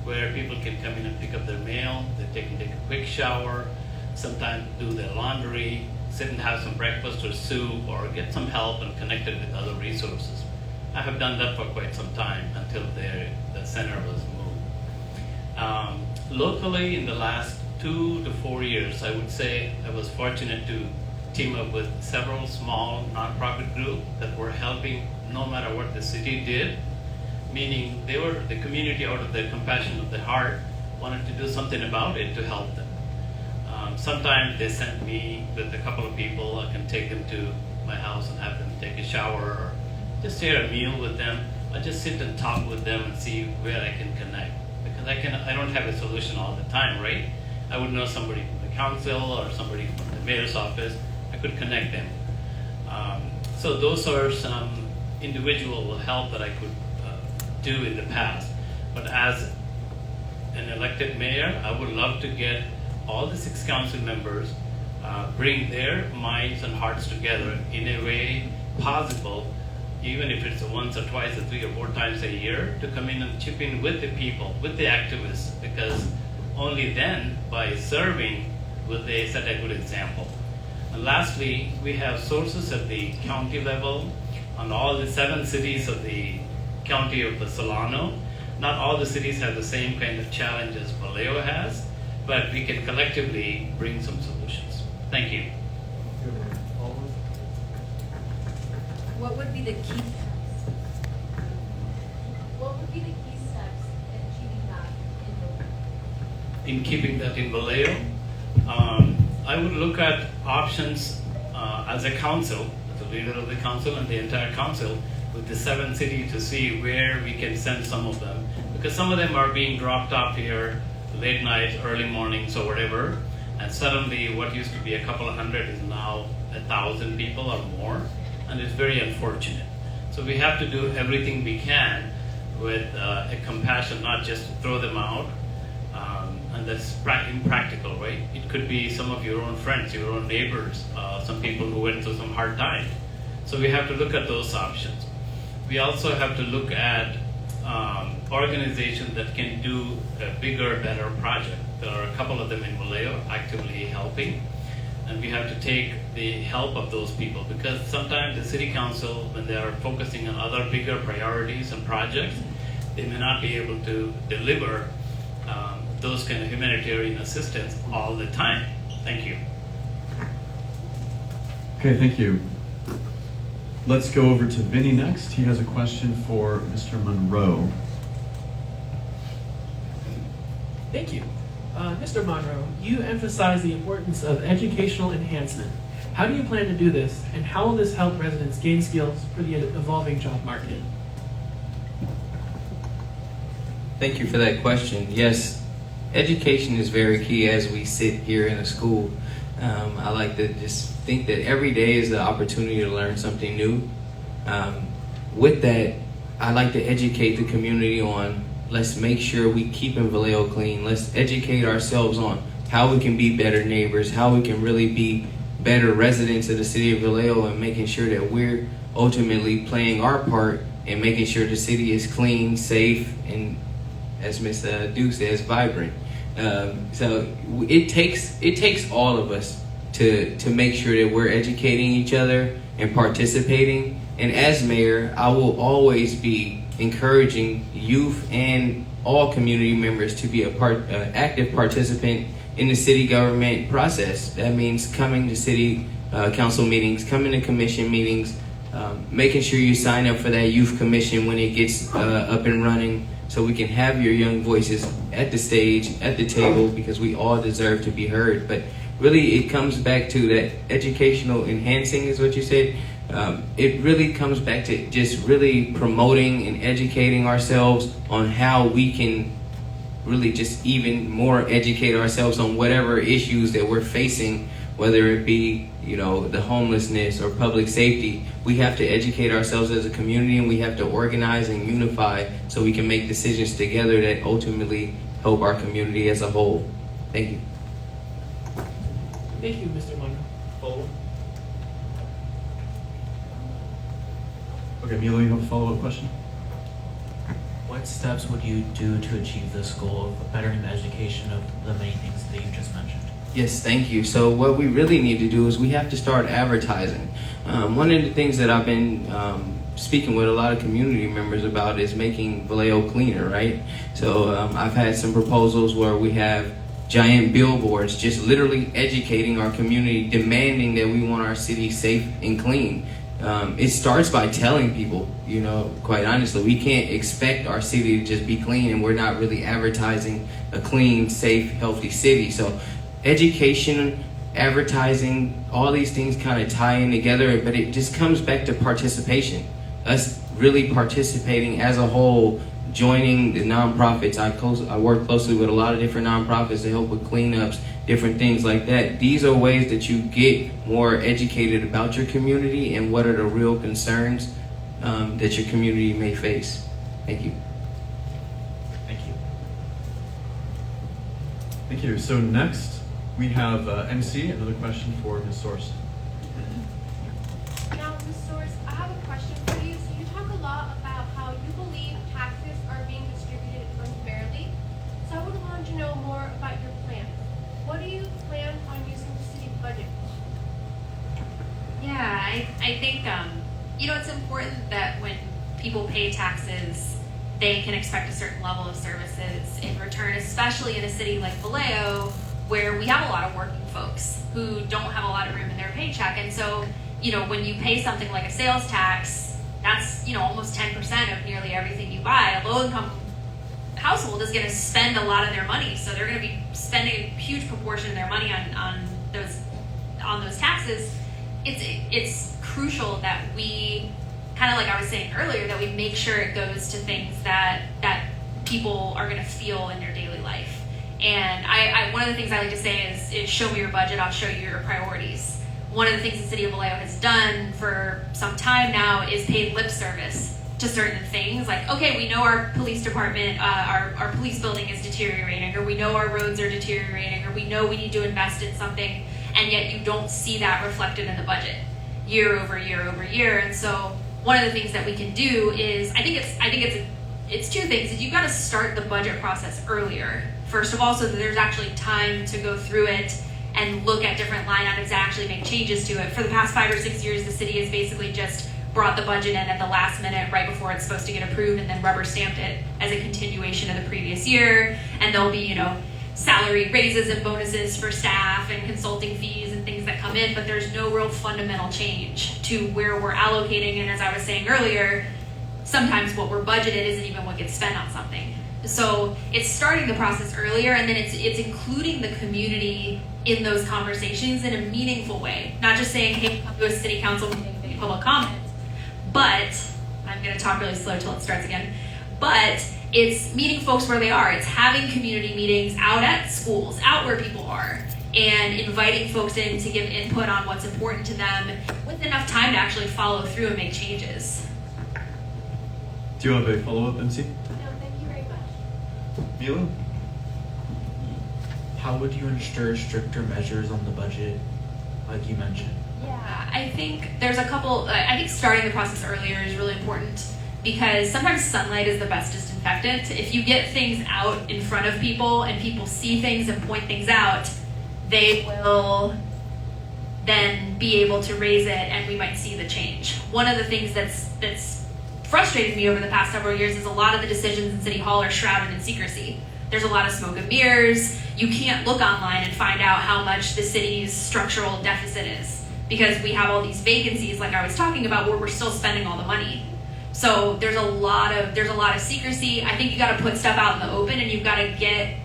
where people can come in and pick up their mail. They can take a quick shower, sometimes do their laundry, sit and have some breakfast or soup, or get some help and connected with other resources. I have done that for quite some time until the center was moved. Locally, in the last 2 to 4 years, I would say I was fortunate to team up with several small nonprofit groups that were helping no matter what the city did, meaning they were the community out of the compassion of the heart wanted to do something about it to help them. Sometimes they sent me with a couple of people. I can take them to my house and have them take a shower or just share a meal with them. I just sit and talk with them and see where I can connect, because I don't have a solution all the time, right? I would know somebody from the council or somebody from the mayor's office. I could connect them. So those are some individual help that I could do in the past. But as an elected mayor, I would love to get all the 6 council members bring their minds and hearts together in a way possible, even if it's once or twice or 3 or 4 times a year, to come in and chip in with the people, with the activists, because only then, by serving, will they set a good example. And lastly, we have sources at the county level on all the 7 cities of the county of the Solano. Not all the cities have the same kind of challenge as Vallejo has, but we can collectively bring some solutions. Thank you. What would be the key? What would be the key steps in achieving that in Vallejo? In keeping that in Vallejo, I would look at options as a council, as the leader of the council and the entire council, with the 7 cities to see where we can send some of them. because some of them are being dropped off here late nights, early mornings, or whatever, and suddenly what used to be a couple of hundred is now 1,000 people or more, and it's very unfortunate. So we have to do everything we can with a compassion, not just to throw them out, and that's impractical, right? It could be some of your own friends, your own neighbors, some people who went through some hard time. So we have to look at those options. We also have to look at organizations that can do a bigger, better project. There are a couple of them in Vallejo actively helping, and we have to take the help of those people, because sometimes the city council, when they are focusing on other bigger priorities and projects, they may not be able to deliver those kind of humanitarian assistance all the time. Thank you. Okay, thank you. Let's go over to Vinny next. He has a question for Mr. Monroe. Thank you. Mr. Monroe, you emphasize the importance of educational enhancement. How do you plan to do this, and how will this help residents gain skills for the evolving job market? Thank you for that question. Yes, education is very key as we sit here in a school. I like to just think that every day is an opportunity to learn something new. With that, I like to educate the community on, let's make sure we keep Vallejo clean. Let's educate ourselves on how we can be better neighbors, how we can really be better residents of the city of Vallejo, and making sure that we're ultimately playing our part in making sure the city is clean, safe, and, as Ms. Duke says, vibrant. So it takes all of us to make sure that we're educating each other and participating. And as mayor, I will always be encouraging youth and all community members to be active participant in the city government process. That means coming to city council meetings, coming to commission meetings, making sure you sign up for that youth commission when it gets up and running, so we can have your young voices at the stage, at the table, because we all deserve to be heard. But really, it comes back to that educational enhancing, is what you said. It really comes back to just really promoting and educating ourselves on how we can really just even more educate ourselves on whatever issues that we're facing, whether it be, the homelessness or public safety. We have to educate ourselves as a community, and we have to organize and unify so we can make decisions together that ultimately help our community as a whole. Thank you. Thank you, Mr. Monroe. Okay, Milo, you have a follow-up question? What steps would you do to achieve this goal of bettering the education of the many things that you just mentioned? Yes, thank you. So what we really need to do is we have to start advertising. One of the things that I've been speaking with a lot of community members about is making Vallejo cleaner, right? So I've had some proposals where we have giant billboards just literally educating our community, demanding that we want our city safe and clean. It starts by telling people, quite honestly, we can't expect our city to just be clean and we're not really advertising a clean, safe, healthy city. So education, advertising, all these things kind of tie in together, but it just comes back to participation. Us really participating as a whole, joining the nonprofits. I work closely with a lot of different nonprofits to help with cleanups, different things like that. These are ways that you get more educated about your community and what are the real concerns that your community may face. Thank you. Thank you. Thank you. So next, we have MC, another question for Ms. Source. Now, Ms. Source, I have a question for you. So you talk a lot about how you believe taxes are being distributed unfairly. So I would want to know more about your plan. What do you plan on using the city budget for? Yeah, I think, it's important that when people pay taxes, they can expect a certain level of services in return, especially in a city like Vallejo, where we have a lot of working folks who don't have a lot of room in their paycheck. And so, when you pay something like a sales tax, that's, almost 10% of nearly everything you buy. A low-income household is going to spend a lot of their money, so they're going to be spending a huge proportion of their money on those taxes. It's crucial that we, kind of like I was saying earlier, that we make sure it goes to things that people are going to feel in their daily life. And one of the things I like to say is show me your budget, I'll show you your priorities. One of the things the city of Vallejo has done for some time now is paid lip service to certain things. Like, okay, we know our police department, our police building is deteriorating, or we know our roads are deteriorating, or we know we need to invest in something, and yet you don't see that reflected in the budget year over year over year. And so one of the things that we can do is, I think it's two things. Is you got to start the budget process earlier, first of all, so that there's actually time to go through it and look at different line items and actually make changes to it. For the past 5 or 6 years, the city has basically just brought the budget in at the last minute right before it's supposed to get approved, and then rubber stamped it as a continuation of the previous year. And there'll be, salary raises and bonuses for staff and consulting fees and things that come in, but there's no real fundamental change to where we're allocating. And as I was saying earlier, sometimes what we're budgeted isn't even what gets spent on something. So it's starting the process earlier, and then it's including the community in those conversations in a meaningful way. Not just saying, hey, come to a city council meeting, make public comment, but I'm going to talk really slow till it starts again. But it's meeting folks where they are. It's having community meetings out at schools, out where people are, and inviting folks in to give input on what's important to them with enough time to actually follow through and make changes. Do you have a follow-up, MC? No, thank you very much. Milo? How would you ensure stricter measures on the budget, like you mentioned? Yeah, I think there's a couple. I think starting the process earlier is really important, because sometimes sunlight is the best disinfectant. If you get things out in front of people and people see things and point things out, they will then be able to raise it, and we might see the change. One of the things that's frustrated me over the past several years is a lot of the decisions in City Hall are shrouded in secrecy. There's a lot of smoke and mirrors. You can't look online and find out how much the city's structural deficit is, because we have all these vacancies, like I was talking about, where we're still spending all the money. So there's a lot of secrecy. I think you got to put stuff out in the open, and you've got to get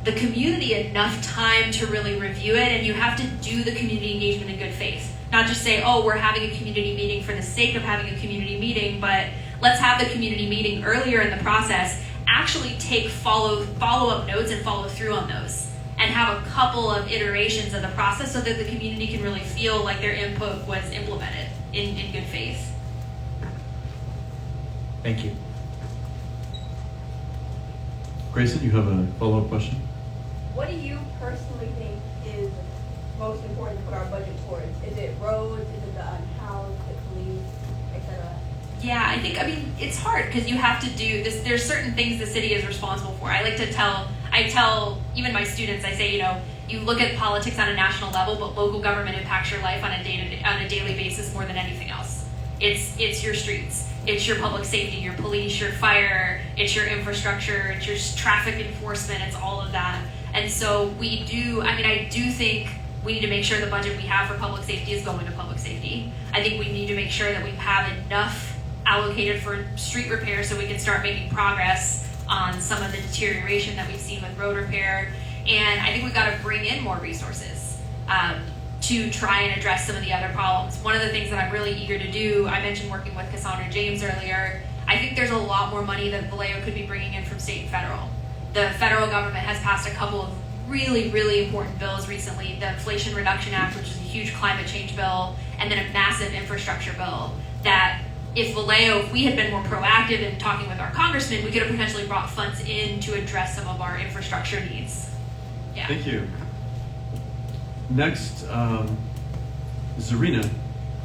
the community enough time to really review it, and you have to do the community engagement in good faith. Not just say, oh, we're having a community meeting for the sake of having a community meeting, but let's have the community meeting earlier in the process, actually take follow-up notes and follow through on those, and have a couple of iterations of the process so that the community can really feel like their input was implemented in good faith. Thank you. Grayson, you have a follow-up question? What do you personally think is most important to put our budget towards? Is it roads? Is it the unhoused, the police, etc.? Yeah, I mean, it's hard because you have to do this. There's certain things the city is responsible for. I tell even my students, I say, you look at politics on a national level, but local government impacts your life on a daily basis more than anything else. It's your streets, it's your public safety, your police, your fire, it's your infrastructure, it's your traffic enforcement, it's all of that. And so I do think we need to make sure the budget we have for public safety is going to public safety. I think we need to make sure that we have enough allocated for street repair so we can start making progress on some of the deterioration that we've seen with road repair. And I think we've got to bring in more resources to try and address some of the other problems. One of the things that I'm really eager to do, I mentioned working with Cassandra James earlier, I think there's a lot more money that Vallejo could be bringing in from state and federal. The federal government has passed a couple of really, really important bills recently, the Inflation Reduction Act, which is a huge climate change bill, and then a massive infrastructure bill that if we had been more proactive in talking with our congressman, we could have potentially brought funds in to address some of our infrastructure needs. Yeah. Thank you. Next, Zarina,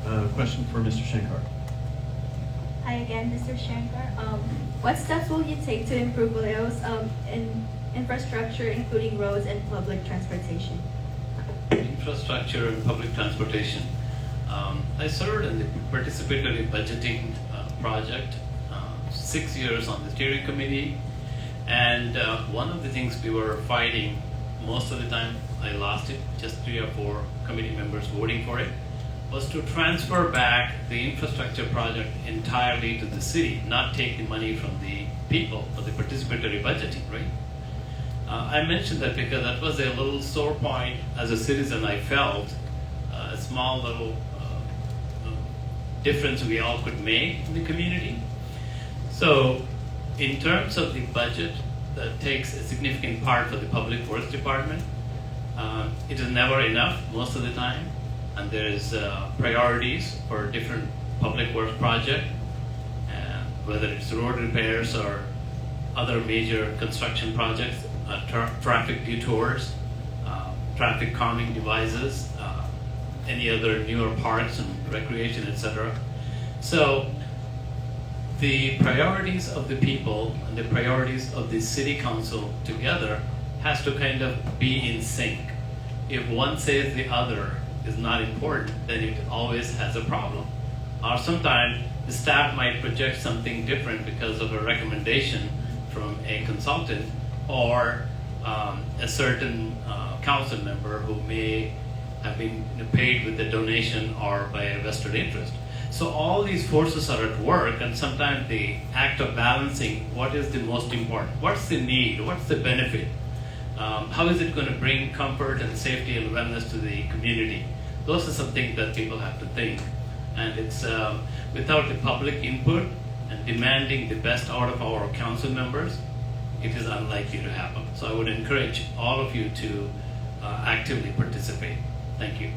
a question for Mr. Shankar. Hi again, Mr. Shankar. What steps will you take to improve Vallejo's infrastructure, including roads and public transportation? Infrastructure and public transportation. I served in the participatory budgeting project, 6 years on the steering committee, and one of the things we were fighting most of the time, I lost it, just 3 or 4 committee members voting for it, was to transfer back the infrastructure project entirely to the city, not take the money from the people for the participatory budgeting, right? I mentioned that because that was a little sore point as a citizen. I felt a small little difference we all could make in the community. So in terms of the budget, that takes a significant part for the Public Works Department. It is never enough most of the time, and there is priorities for different public works projects, whether it's road repairs or other major construction projects, traffic detours, traffic calming devices, any other newer parks and recreation, etc. So the priorities of the people and the priorities of the city council together has to kind of be in sync. If one says the other is not important, then it always has a problem. Or sometimes the staff might project something different because of a recommendation from a consultant or a certain council member who may have been paid with a donation or by a vested interest. So all these forces are at work, and sometimes the act of balancing what is the most important, what's the need, what's the benefit, how is it going to bring comfort and safety and wellness to the community. Those are some things that people have to think. And it's without the public input and demanding the best out of our council members, it is unlikely to happen. So I would encourage all of you to actively participate. Thank you.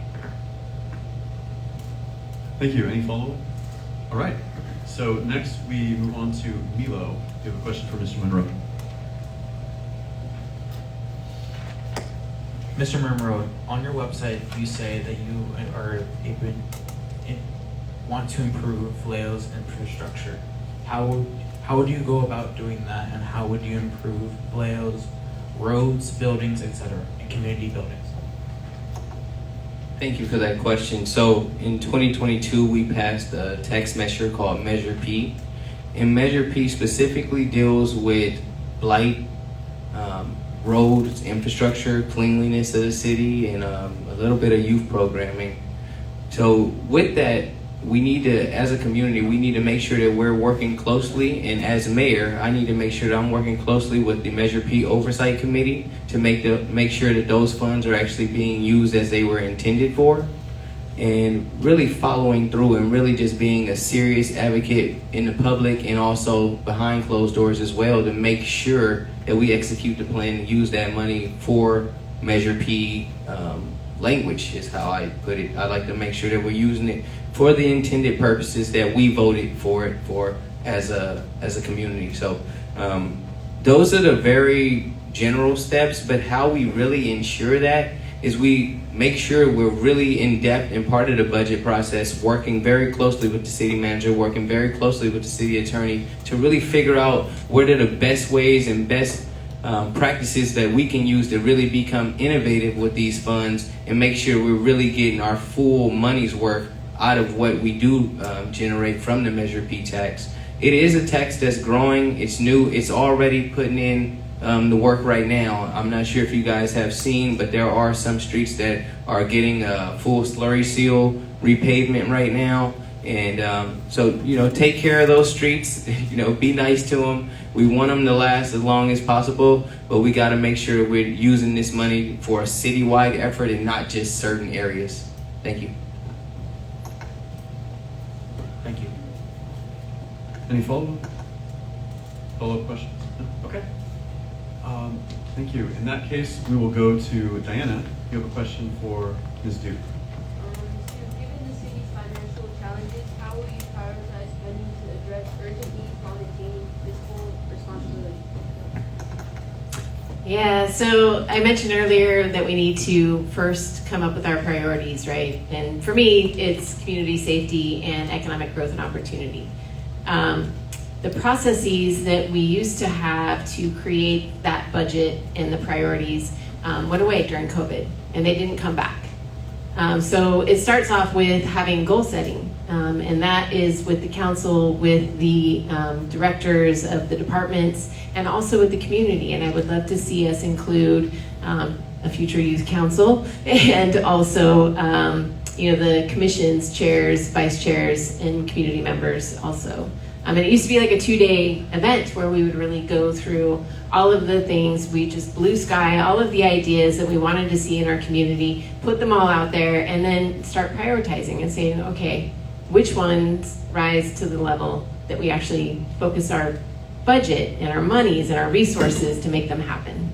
Thank you. Any follow-up? All right. So next we move on to Milo. You have a question for Mr. Monroe. Mr. Monroe, on your website, you say that you want to improve Vallejo's infrastructure. How would you go about doing that, and how would you improve Vallejo's roads, buildings, etc., and community buildings? Thank you for that question. So in 2022, we passed a tax measure called Measure P. And Measure P specifically deals with blight, roads, infrastructure, cleanliness of the city, and a little bit of youth programming. So with that, we need to, as a community, we need to make sure that we're working closely, and as mayor, I need to make sure that I'm working closely with the Measure P Oversight Committee to make sure that those funds are actually being used as they were intended for, and really following through and really just being a serious advocate in the public and also behind closed doors as well to make sure that we execute the plan and use that money for Measure P language is how I put it. I like to make sure that we're using it for the intended purposes that we voted for it for as a community. So those are the very general steps, but how we really ensure that is we make sure we're really in depth and part of the budget process, working very closely with the city manager, working very closely with the city attorney to really figure out what are the best ways and best practices that we can use to really become innovative with these funds and make sure we're really getting our full money's worth out of what we do generate from the Measure P tax. It is a tax that's growing, it's new, it's already putting in the work right now. I'm not sure if you guys have seen, but there are some streets that are getting a full slurry seal repavement right now. And so, take care of those streets, be nice to them. We want them to last as long as possible, but we got to make sure we're using this money for a citywide effort and not just certain areas. Thank you. Thank you. Any follow-up questions? No? Okay. Thank you. In that case, we will go to Diana. You have a question for Ms. Duke. Given the city's financial challenges, how will you prioritize spending to address urgent needs while maintaining fiscal responsibility? Yeah, so I mentioned earlier that we need to first come up with our priorities, right? And for me, it's community safety and economic growth and opportunity. The processes that we used to have to create that budget and the priorities went away during COVID, and they didn't come back. So it starts off with having goal setting, and that is with the council, with the directors of the departments, and also with the community. And I would love to see us include a future youth council, and also the commissions, chairs, vice chairs, and community members also. And it used to be like a 2-day event where we would really go through all of the things, we just blue sky, all of the ideas that we wanted to see in our community, put them all out there, and then start prioritizing and saying, okay, which ones rise to the level that we actually focus our budget and our monies and our resources to make them happen.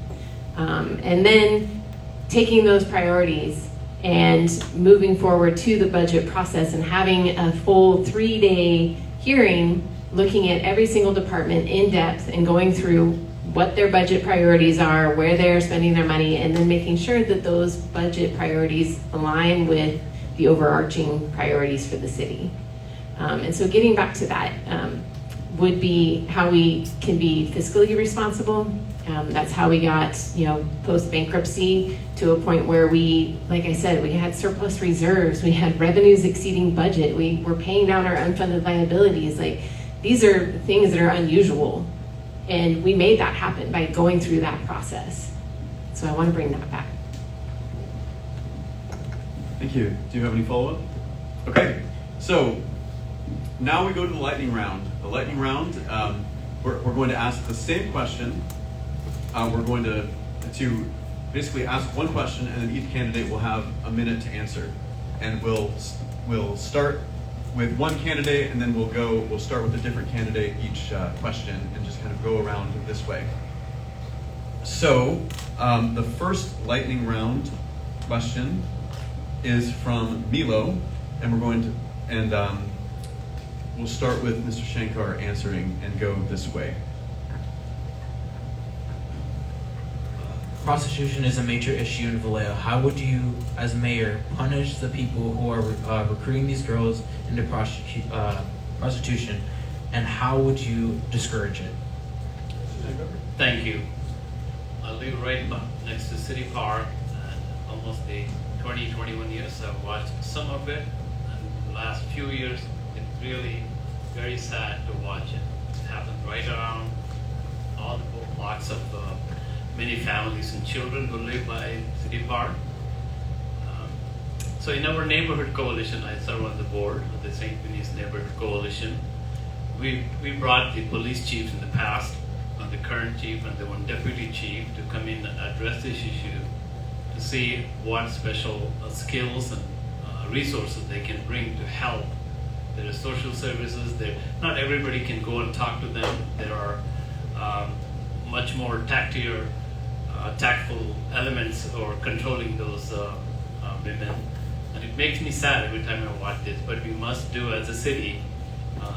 And then taking those priorities and moving forward to the budget process and having a full 3-day hearing, looking at every single department in depth and going through what their budget priorities are, where they're spending their money, and then making sure that those budget priorities align with the overarching priorities for the city. And so getting back to that would be how we can be fiscally responsible. That's how we got, post-bankruptcy to a point where we, like I said, we had surplus reserves, we had revenues exceeding budget, we were paying down our unfunded liabilities. Like, these are things that are unusual. And we made that happen by going through that process. So I want to bring that back. Thank you. Do you have any follow-up? Okay, so now we go to the lightning round. The lightning round, we're going to ask the same question. We're going to basically ask one question, and then each candidate will have a minute to answer. And we'll start with one candidate, and then we'll start with a different candidate each question, and just kind of go around this way. So the first lightning round question is from Milo, and we'll start with Mr. Shankar answering and go this way. Prostitution is a major issue in Vallejo. How would you, as mayor, punish the people who are recruiting these girls into prostitution, and how would you discourage it? Thank you. I live right next to City Park, and almost 21 years I've watched some of it, and the last few years it's really very sad to watch it. It happens right around all the blocks of many families and children who live by City Park. So in our neighborhood coalition, I serve on the board of the St. Denis Neighborhood Coalition. We brought the police chiefs in the past, the current chief and the one deputy chief, to come in and address this issue, to see what special skills and resources they can bring to help. There are social services. Not everybody can go and talk to them. There are much more tactful elements or controlling those women. And it makes me sad every time I watch this, but we must do as a city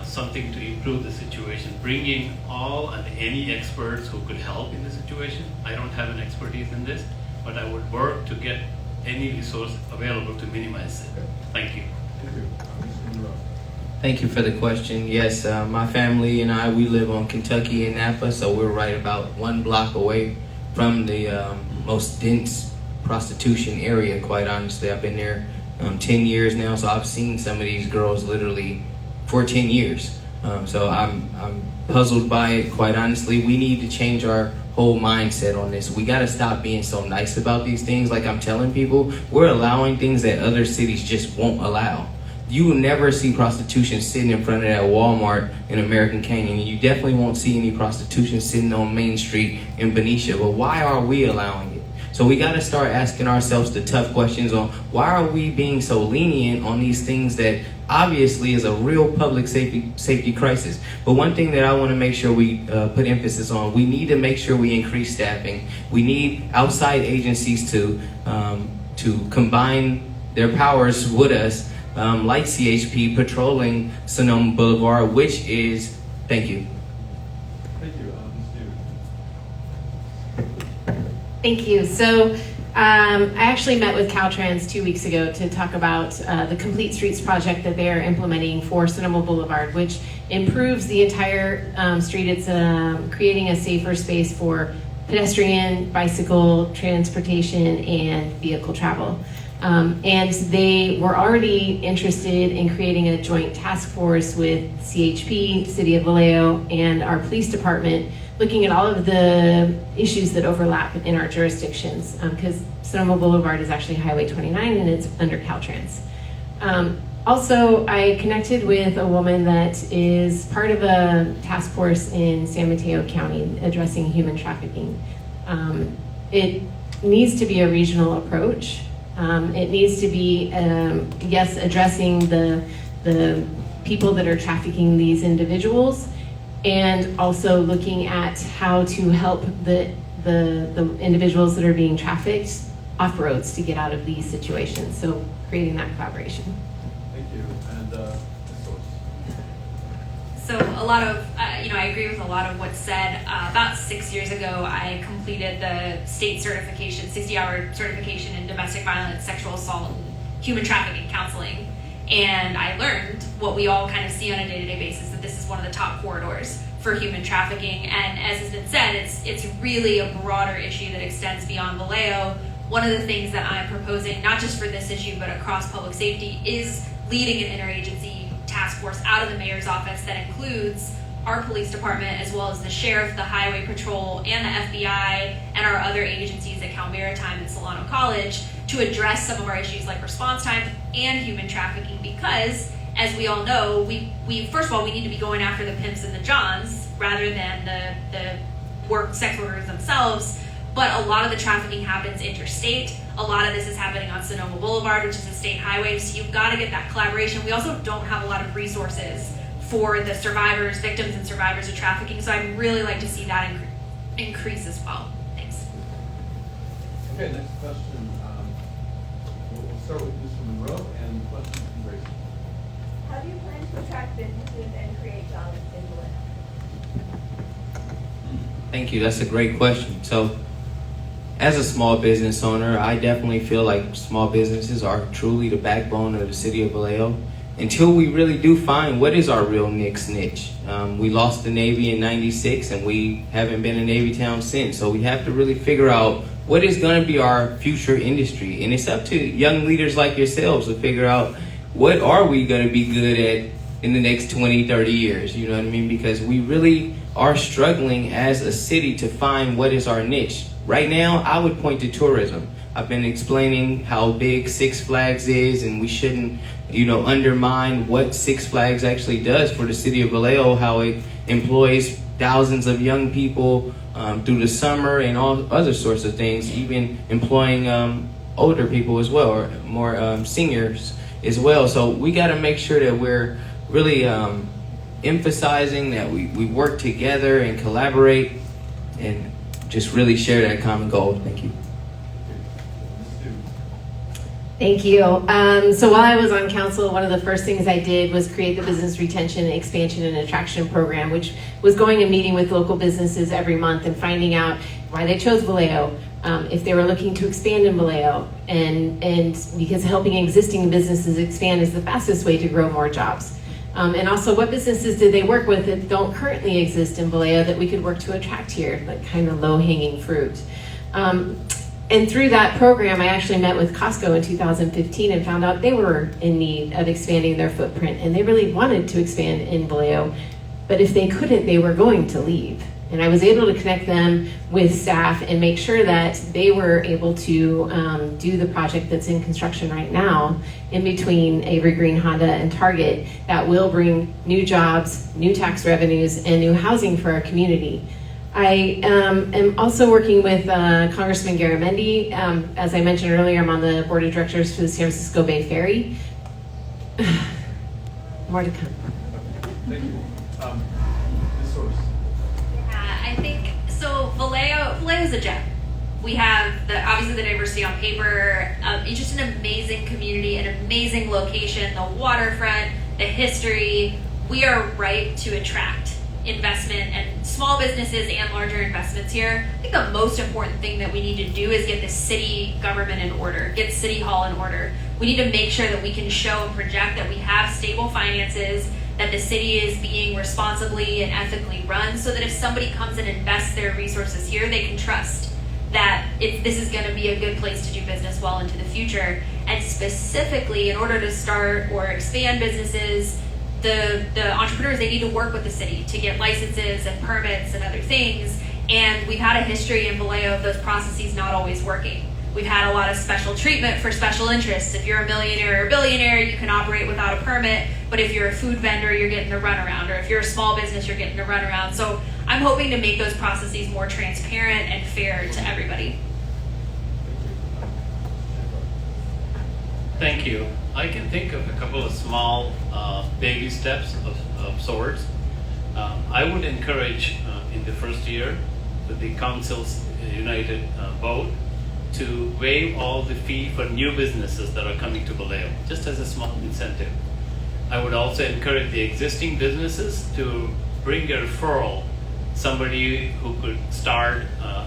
something to improve the situation, bringing all and any experts who could help in the situation. I don't have an expertise in this, but I would work to get any resource available to minimize it. Thank you. Thank you for the question. Yes, my family and I, we live on Kentucky in Napa, so we're right about 1 block away from the most dense prostitution area, quite honestly. I've been there 10 years now, so I've seen some of these girls literally for 10 years. So I'm puzzled by it, quite honestly. We need to change our whole mindset on this. We gotta stop being so nice about these things. Like I'm telling people, we're allowing things that other cities just won't allow. You will never see prostitution sitting in front of that Walmart in American Canyon. You definitely won't see any prostitution sitting on Main Street in Benicia. But why are we allowing it? So we got to start asking ourselves the tough questions on why are we being so lenient on these things that obviously is a real public safety crisis. But one thing that I want to make sure we put emphasis on, we need to make sure we increase staffing. We need outside agencies to combine their powers with us, like CHP patrolling Sonoma Boulevard, which is, thank you. Thank you. Thank you. So I actually met with Caltrans 2 weeks ago to talk about the Complete Streets project that they are implementing for Sonoma Boulevard, which improves the entire street. It's creating a safer space for pedestrian, bicycle, transportation, and vehicle travel. And they were already interested in creating a joint task force with CHP, City of Vallejo, and our police department, looking at all of the issues that overlap in our jurisdictions, because Sonoma Boulevard is actually Highway 29 and it's under Caltrans. Also, I connected with a woman that is part of a task force in San Mateo County addressing human trafficking. It needs to be a regional approach. It needs to be, yes, addressing the people that are trafficking these individuals, and also looking at how to help the individuals that are being trafficked off roads to get out of these situations. So creating that collaboration. Thank you. And Ms. Source. So a lot of, I agree with a lot of what's said. About 6 years ago, I completed the state certification, 60-hour certification in domestic violence, sexual assault, and human trafficking counseling. And I learned what we all kind of see on a day-to-day basis, that this is one of the top corridors for human trafficking. And as has been said, it's really a broader issue that extends beyond Vallejo. One of the things that I'm proposing, not just for this issue, but across public safety, is leading an interagency task force out of the mayor's office that includes our police department, as well as the sheriff, the highway patrol, and the FBI, and our other agencies at Cal Maritime and Solano College, to address some of our issues like response time and human trafficking, because as we all know, we first of all, we need to be going after the pimps and the johns rather than the sex workers themselves. But a lot of the trafficking happens interstate. A lot of this is happening on Sonoma Boulevard, which is a state highway. So you've got to get that collaboration. We also don't have a lot of resources for the survivors, victims and survivors of trafficking. So I'd really like to see that increase as well. Thanks. Okay, next question. We'll start with Mr. Monroe, and questions from Grace. How do you plan to attract businesses and create jobs in Vallejo? Thank you. That's a great question. So, as a small business owner, I definitely feel like small businesses are truly the backbone of the city of Vallejo. Until we really do find what is our real niche. We lost the Navy in '96, and we haven't been a Navy town since. So we have to really figure out what is going to be our future industry. And it's up to young leaders like yourselves to figure out what are we going to be good at in the next 20, 30 years. You know what I mean? Because we really are struggling as a city to find what is our niche. Right now, I would point to tourism. I've been explaining how big Six Flags is, and we shouldn't, undermine what Six Flags actually does for the city of Vallejo, how it employs thousands of young people through the summer and all other sorts of things, even employing older people as well, or more seniors as well. So we got to make sure that we're really emphasizing that we work together and collaborate and just really share that common goal. Thank you. Thank you. So while I was on council, one of the first things I did was create the Business Retention, Expansion, and Attraction Program, which was going and meeting with local businesses every month and finding out why they chose Vallejo, if they were looking to expand in Vallejo, and because helping existing businesses expand is the fastest way to grow more jobs. And also, what businesses did they work with that don't currently exist in Vallejo that we could work to attract here, like kind of low-hanging fruit. And through that program, I actually met with Costco in 2015 and found out they were in need of expanding their footprint, and they really wanted to expand in Vallejo, but if they couldn't, they were going to leave. And I was able to connect them with staff and make sure that they were able to do the project that's in construction right now in between Avery Green Honda and Target that will bring new jobs, new tax revenues, and new housing for our community. I am also working with Congressman Garamendi. As I mentioned earlier, I'm on the board of directors for the San Francisco Bay Ferry. More to come. Thank you. Ms. Source. I think, so Vallejo is a gem. We have obviously the diversity on paper, it's just an amazing community, an amazing location, the waterfront, the history. We are ripe to attract investment and small businesses and larger investments here. I think the most important thing that we need to do is get the city government in order, get City Hall in order. We need to make sure that we can show and project that we have stable finances, that the city is being responsibly and ethically run, so that if somebody comes and invests their resources here, they can trust that this is going to be a good place to do business well into the future. And specifically, in order to start or expand businesses, the entrepreneurs, they need to work with the city to get licenses and permits and other things. And we've had a history in Vallejo of those processes not always working. We've had a lot of special treatment for special interests. If you're a millionaire or billionaire, you can operate without a permit. But if you're a food vendor, you're getting the runaround. Or if you're a small business, you're getting the runaround. So I'm hoping to make those processes more transparent and fair to everybody. Thank you. I can think of a couple of small baby steps of sorts. I would encourage in the first year with the council's united vote to waive all the fee for new businesses that are coming to Vallejo, just as a small incentive. I would also encourage the existing businesses to bring a referral, somebody who could start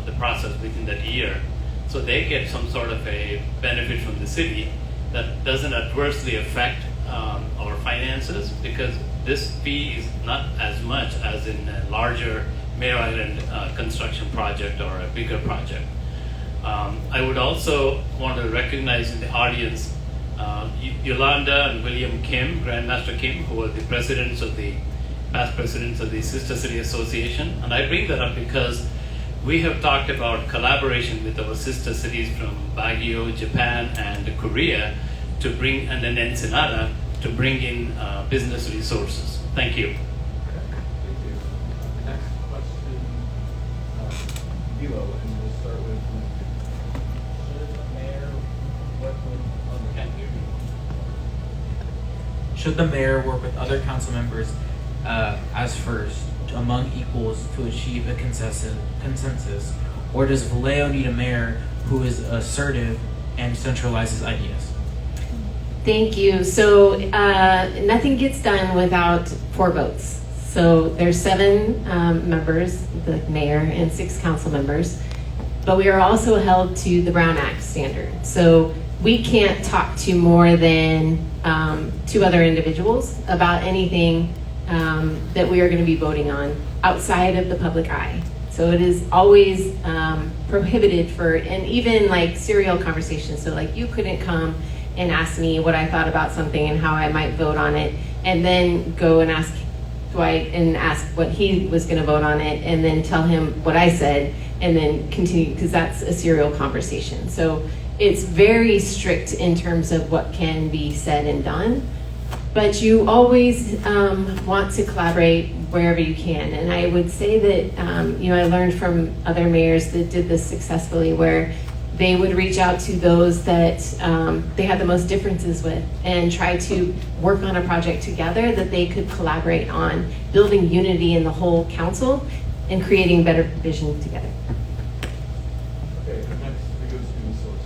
the process within that year, so they get some sort of a benefit from the city that doesn't adversely affect our finances, because this fee is not as much as in a larger Mare Island construction project or a bigger project. I would also want to recognize in the audience Yolanda and William Kim, Grandmaster Kim, who are the past presidents of the Sister City Association. And I bring that up because we have talked about collaboration with our sister cities from Baguio, Japan, and Korea to bring, and then Ensenada, to bring in business resources. Thank you. Thank you. Next question, Vilo, and we'll start with. Should the mayor work with other council members as first, among equals, to achieve a consensus, or does Vallejo need a mayor who is assertive and centralizes ideas? Thank you. So nothing gets done without 4 votes. So there's 7 members, the mayor, and 6 council members. But we are also held to the Brown Act standard. So we can't talk to more than 2 other individuals about anything that we are going to be voting on outside of the public eye. So it is always prohibited for, and even like serial conversations. So like you couldn't come and ask me what I thought about something and how I might vote on it, and then go and ask Dwight and ask what he was going to vote on it, and then tell him what I said, and then continue, because that's a serial conversation. So it's very strict in terms of what can be said and done, but you always want to collaborate wherever you can. And I would say that I learned from other mayors that did this successfully, where they would reach out to those that they had the most differences with and try to work on a project together that they could collaborate on, building unity in the whole council and creating better vision together. Okay, next we go to student source.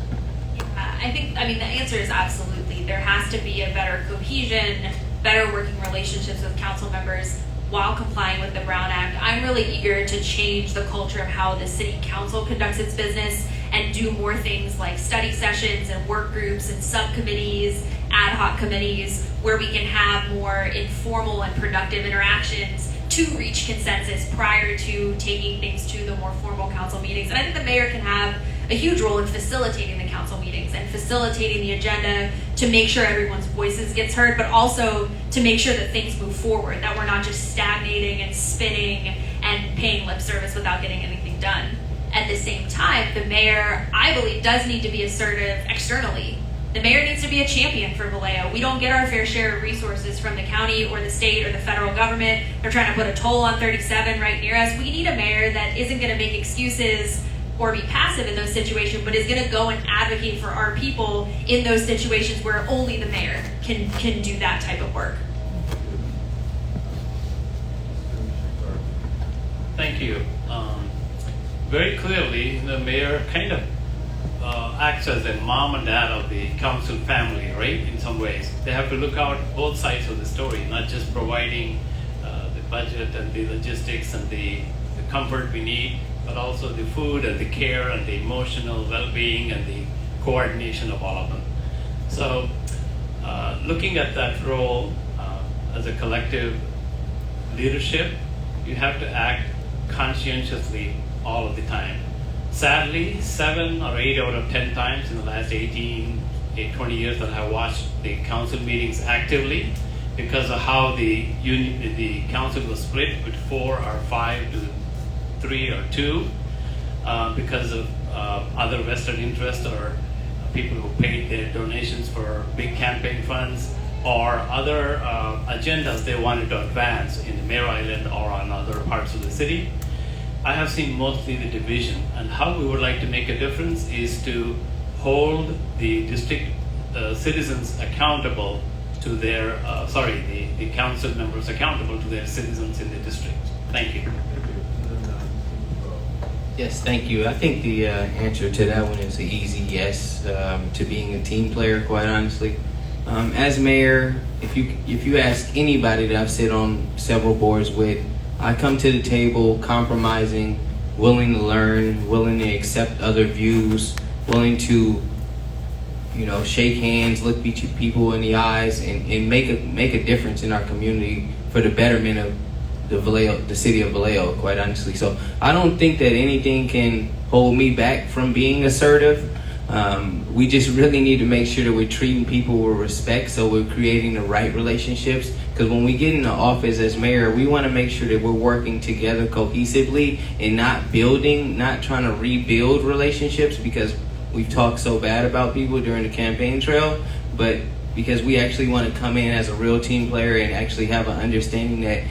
I mean, the answer is absolutely. There has to be a better cohesion, better working relationships with council members while complying with the Brown Act. I'm really eager to change the culture of how the city council conducts its business and do more things like study sessions and work groups and subcommittees, ad hoc committees, where we can have more informal and productive interactions to reach consensus prior to taking things to the more formal council meetings. And I think the mayor can have a huge role in facilitating the council meetings and facilitating the agenda to make sure everyone's voices gets heard, but also to make sure that things move forward, that we're not just stagnating and spinning and paying lip service without getting anything done. At the same time, the mayor, I believe, does need to be assertive externally. The mayor needs to be a champion for Vallejo. We don't get our fair share of resources from the county or the state or the federal government. They're trying to put a toll on 37 right near us. We need a mayor that isn't going to make excuses or be passive in those situations, but is going to go and advocate for our people in those situations where only the mayor can do that type of work. Thank you. Very clearly, the mayor kind of acts as a mom and dad of the council family, right? In some ways, they have to look out both sides of the story, not just providing the budget and the logistics and the comfort we need, but also the food and the care and the emotional well-being and the coordination of all of them. So, looking at that role as a collective leadership, you have to act conscientiously all of the time. Sadly, 7 or 8 out of 10 times in the last 20 years that I watched the council meetings actively, because of how the council was split with 4 or 5 to 3 or 2, because of other vested interests or people who paid their donations for big campaign funds or other agendas they wanted to advance in the Mare Island or on other parts of the city. I have seen mostly the division, and how we would like to make a difference is to hold the district citizens accountable to their, the council members accountable to their citizens in the district. Thank you. Yes, thank you. I think the answer to that one is an easy yes to being a team player, quite honestly. As mayor, if you ask anybody that I've sit on several boards with, I come to the table compromising, willing to learn, willing to accept other views, willing to, shake hands, look people in the eyes, and make a difference in our community for the betterment of the city of Vallejo, quite honestly. So I don't think that anything can hold me back from being assertive. We just really need to make sure that we're treating people with respect, so we're creating the right relationships. Because when we get into office as mayor, we want to make sure that we're working together cohesively and not trying to rebuild relationships because we've talked so bad about people during the campaign trail, but because we actually want to come in as a real team player and actually have an understanding that,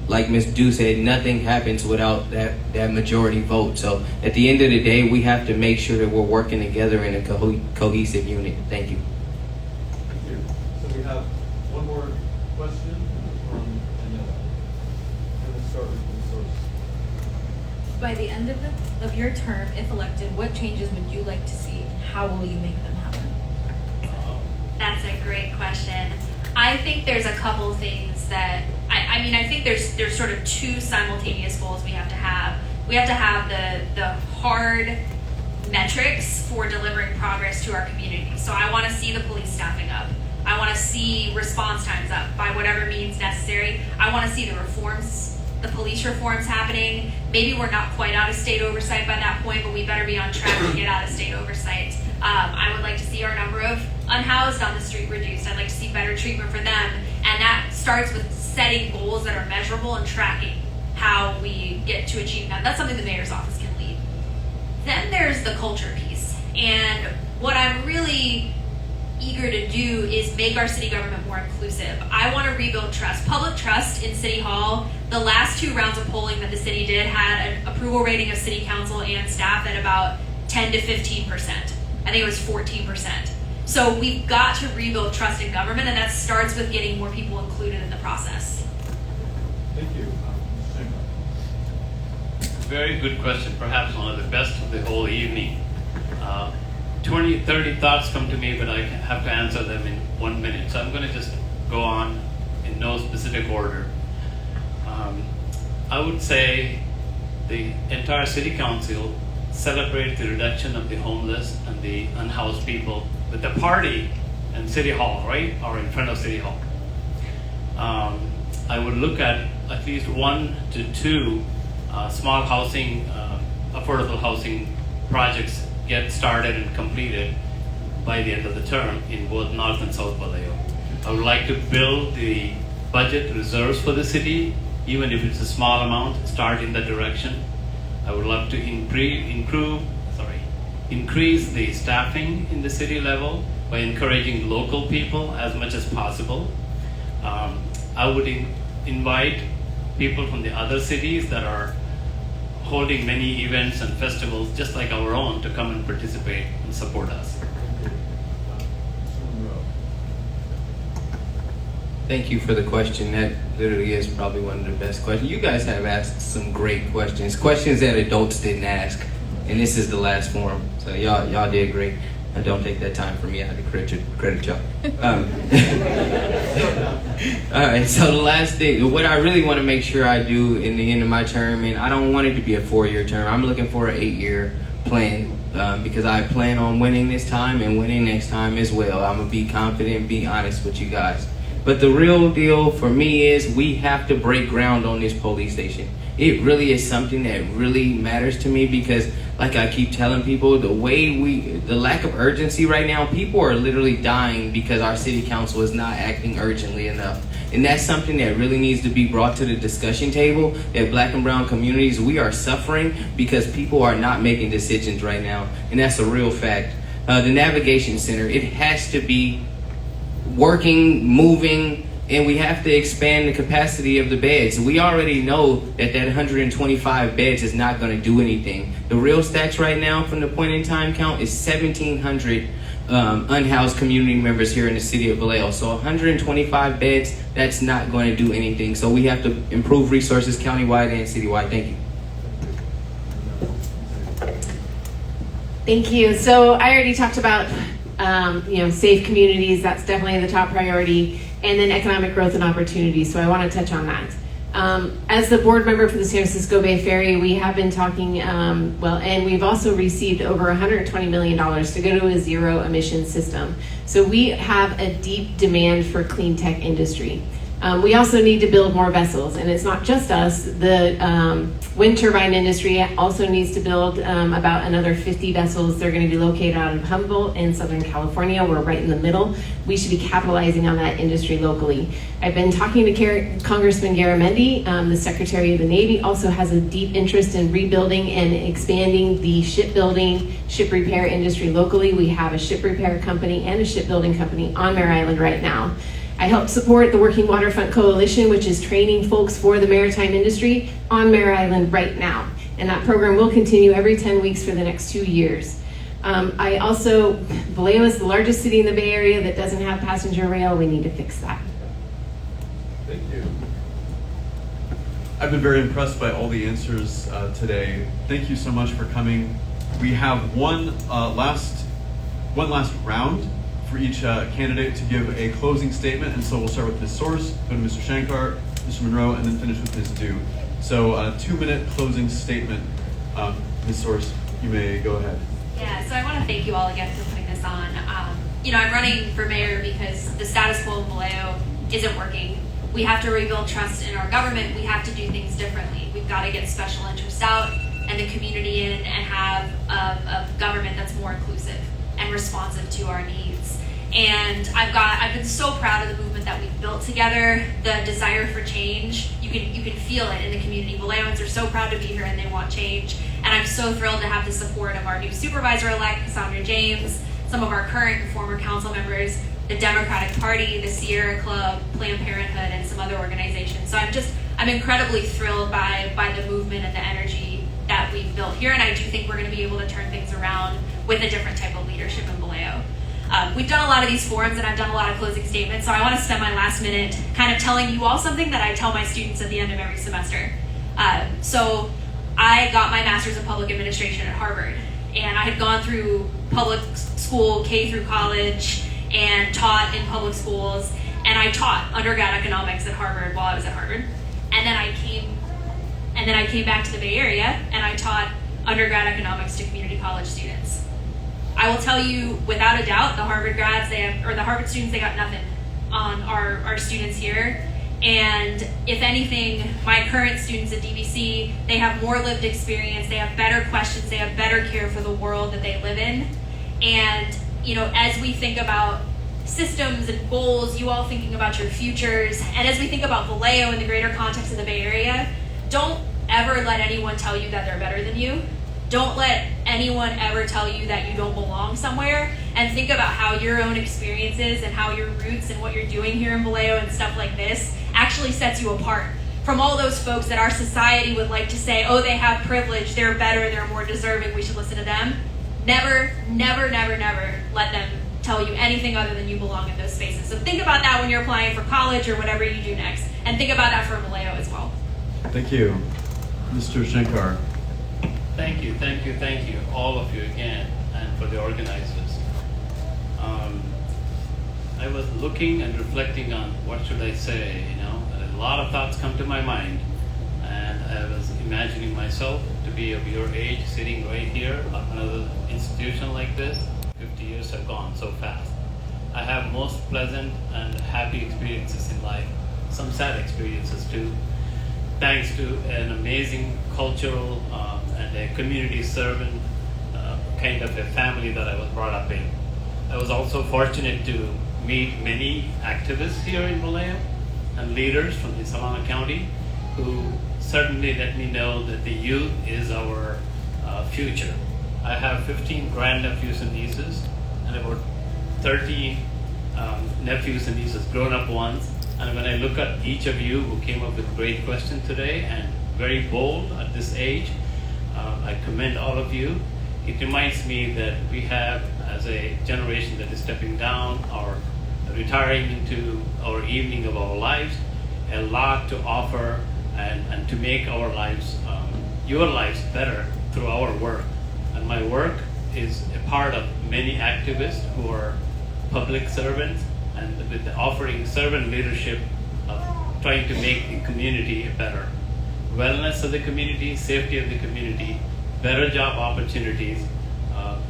like Ms. Du said, nothing happens without that majority vote. So at the end of the day, we have to make sure that we're working together in a cohesive unit. Thank you. Thank you. So we have one more question from Daniela. And we'll start with the source. By the end of your term, if elected, what changes would you like to see? How will you make them happen? That's a great question. I think there's a couple things that I think there's sort of two simultaneous goals we have to have. We have to have the hard metrics for delivering progress to our community. So I want to see the police staffing up. I want to see response times up by whatever means necessary. I want to see the reforms, the police reforms happening. Maybe we're not quite out of state oversight by that point, but we better be on track to get out of state oversight. I would like to see our number of unhoused on the street reduced. I'd like to see better treatment for them. And that starts with setting goals that are measurable and tracking how we get to achieve them. That's something the mayor's office can lead. Then there's the culture piece. And what I'm really eager to do is make our city government more inclusive. I want to rebuild trust. Public trust in City Hall, the last 2 rounds of polling that the city did had an approval rating of city council and staff at about 10 to 15%. I think it was 14%. So we've got to rebuild trust in government, and that starts with getting more people included in the process. Thank you. Very good question, perhaps one of the best of the whole evening. 20, 30 thoughts come to me, but I have to answer them in 1 minute. So I'm going to just go on in no specific order. I would say the entire city council celebrates the reduction of the homeless and the unhoused people with a party in City Hall, right? Or in front of City Hall. I would look at least 1 to 2 small housing, affordable housing projects get started and completed by the end of the term in both North and South Vallejo. I would like to build the budget reserves for the city, even if it's a small amount, start in that direction. I would love to increase the staffing in the city level by encouraging local people as much as possible. I would invite people from the other cities that are holding many events and festivals just like our own to come and participate and support us. Thank you for the question. That literally is probably one of the best questions. You guys have asked some great questions that adults didn't ask, and this is the last forum. So y'all did great. Don't take that time from me. I have to credit y'all. All right, so the last thing, what I really want to make sure I do in the end of my term, and I don't want it to be a 4-year term. I'm looking for an 8-year plan because I plan on winning this time and winning next time as well. I'm going to be confident, be honest with you guys. But the real deal for me is we have to break ground on this police station. It really is something that really matters to me because, like I keep telling people, the lack of urgency right now, people are literally dying because our city council is not acting urgently enough. And that's something that really needs to be brought to the discussion table. That Black and brown communities, we are suffering because people are not making decisions right now. And that's a real fact. The navigation center, it has to be working, moving, and we have to expand the capacity of the beds. We already know that 125 beds is not going to do anything. The real stats right now from the point in time count is 1,700 unhoused community members here in the city of Vallejo. So 125 beds, that's not going to do anything. So we have to improve resources countywide and citywide. Thank you. Thank you. So I already talked about, safe communities. That's definitely the top priority, and then economic growth and opportunities. So I want to touch on that. As the board member for the San Francisco Bay Ferry, we have been talking, and we've also received over $120 million to go to a zero emission system. So we have a deep demand for clean tech industry. We also need to build more vessels, and it's not just us. The wind turbine industry also needs to build about another 50 vessels. They're going to be located out of Humboldt in Southern California. We're right in the middle. We should be capitalizing on that industry locally. I've been talking to Congressman Garamendi, the Secretary of the Navy, also has a deep interest in rebuilding and expanding the shipbuilding, ship repair industry locally. We have a ship repair company and a shipbuilding company on Mare Island right now. I help support the Working Waterfront Coalition, which is training folks for the maritime industry on Mare Island right now. And that program will continue every 10 weeks for the next 2 years. Vallejo is the largest city in the Bay Area that doesn't have passenger rail. We need to fix that. Thank you. I've been very impressed by all the answers today. Thank you so much for coming. We have one last round for each candidate to give a closing statement, and so we'll start with Ms. Soares, go to Mr. Shankar, Mr. Monroe, and then finish with Ms. Dew. So 2-minute closing statement. Ms. Soares, you may go ahead. Yeah, so I want to thank you all again for putting this on. I'm running for mayor because the status quo in Vallejo isn't working. We have to rebuild trust in our government. We have to do things differently. We've got to get special interests out and the community in and have a government that's more inclusive and responsive to our needs. And I've been so proud of the movement that we've built together, the desire for change. You can feel it in the community. Vallejoans are so proud to be here and they want change. And I'm so thrilled to have the support of our new supervisor-elect, Cassandra James, some of our current and former council members, the Democratic Party, the Sierra Club, Planned Parenthood, and some other organizations. So I'm incredibly thrilled by the movement and the energy that we've built here. And I do think we're going to be able to turn things around with a different type of leadership in Vallejo. We've done a lot of these forums and I've done a lot of closing statements, so I want to spend my last minute kind of telling you all something that I tell my students at the end of every semester. So I got my master's in public administration at Harvard, and I had gone through public school, K through college, and taught in public schools, and I taught undergrad economics at Harvard while I was at Harvard. And then I came back to the Bay Area and I taught undergrad economics to community college students. I will tell you, without a doubt, the Harvard students, they got nothing on our students here. And if anything, my current students at DVC, they have more lived experience, they have better questions, they have better care for the world that they live in. And, as we think about systems and goals, you all thinking about your futures, and as we think about Vallejo in the greater context of the Bay Area, don't ever let anyone tell you that they're better than you. Don't let anyone ever tell you that you don't belong somewhere, and think about how your own experiences and how your roots and what you're doing here in Vallejo and stuff like this actually sets you apart from all those folks that our society would like to say, oh, they have privilege, they're better, they're more deserving, we should listen to them. Never, never, never, never let them tell you anything other than you belong in those spaces. So think about that when you're applying for college or whatever you do next, and think about that for Vallejo as well. Thank you. Mr. Shankar. Thank you, all of you again, and for the organizers. I was looking and reflecting on what should I say, and a lot of thoughts come to my mind, and I was imagining myself to be of your age, sitting right here on another institution like this. 50 years have gone so fast. I have most pleasant and happy experiences in life, some sad experiences too, thanks to an amazing cultural and a community servant kind of a family that I was brought up in. I was also fortunate to meet many activists here in Vallejo and leaders from the Solano County who certainly let me know that the youth is our future. I have 15 grandnephews and nieces and about 13 nephews and nieces, grown-up ones. And when I look at each of you who came up with great questions today and very bold at this age, I commend all of you. it reminds me that we have, as a generation that is stepping down or retiring into our evening of our lives, a lot to offer and to make our lives, your lives better through our work. And my work is a part of many activists who are public servants and with the offering servant leadership of trying to make the community better. Wellness of the community, safety of the community, better job opportunities,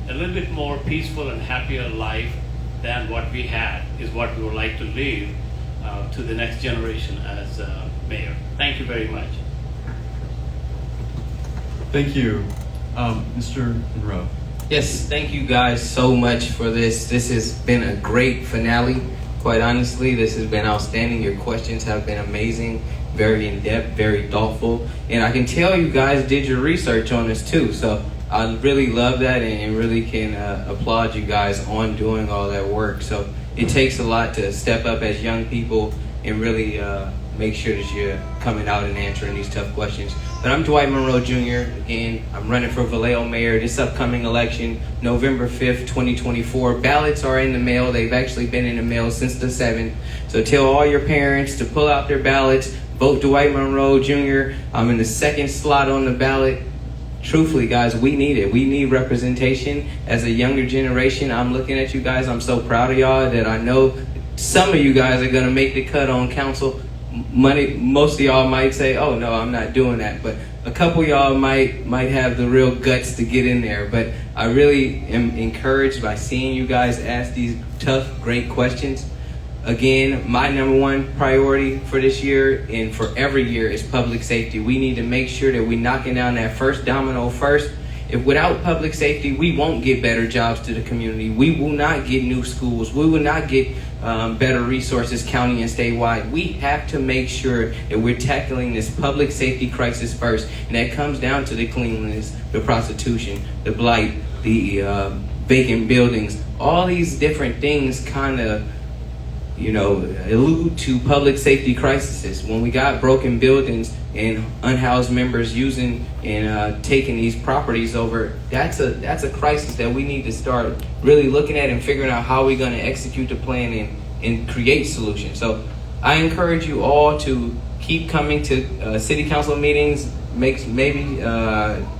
a little bit more peaceful and happier life than what we had is what we would like to leave to the next generation as mayor. Thank you very much. Thank you. Mr. Monroe. Yes, thank you guys so much for this. This has been a great finale. Quite honestly, this has been outstanding. Your questions have been amazing, very in-depth, very thoughtful. And I can tell you guys did your research on this too. So I really love that and really can applaud you guys on doing all that work. So it takes a lot to step up as young people and really make sure that you're coming out and answering these tough questions. But I'm Dwight Monroe Jr. Again, I'm running for Vallejo Mayor this upcoming election, November 5th, 2024. Ballots are in the mail. They've actually been in the mail since the 7th. So tell all your parents to pull out their ballots. Vote Dwight Monroe Jr. I'm in the second slot on the ballot. Truthfully, guys, we need it. We need representation as a younger generation. I'm looking at you guys. I'm so proud of y'all that I know some of you guys are going to make the cut on council. Most of y'all might say, oh, no, I'm not doing that. But a couple of y'all might have the real guts to get in there. But I really am encouraged by seeing you guys ask these tough, great questions. Again, my number one priority for this year and for every year is public safety. We need to make sure that we're knocking down that first domino first. If without public safety, we won't get better jobs to the community. We will not get new schools. We will not get better resources county and statewide. We have to make sure that we're tackling this public safety crisis first. And that comes down to the cleanliness, the prostitution, the blight, the vacant buildings. All these different things kind of allude to public safety crises. When we got broken buildings and unhoused members using and taking these properties over, that's a crisis that we need to start really looking at and figuring out how we're going to execute the plan and create solutions. So I encourage you all to keep coming to city council meetings, maybe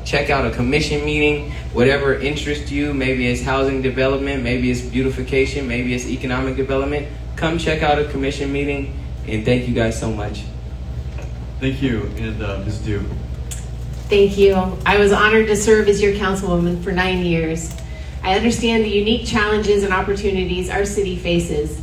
check out a commission meeting, whatever interests you. Maybe it's housing development, maybe it's beautification, maybe it's economic development. Come check out a commission meeting, and thank you guys so much. Thank you, and Ms. Dew. Thank you. I was honored to serve as your councilwoman for 9 years. I understand the unique challenges and opportunities our city faces.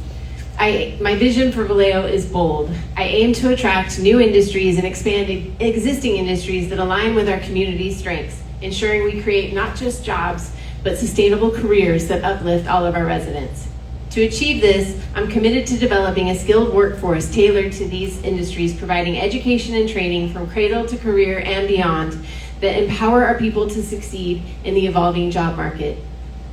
My vision for Vallejo is bold. I aim to attract new industries and expand existing industries that align with our community's strengths, ensuring we create not just jobs, but sustainable careers that uplift all of our residents. To achieve this, I'm committed to developing a skilled workforce tailored to these industries, providing education and training from cradle to career and beyond that empower our people to succeed in the evolving job market.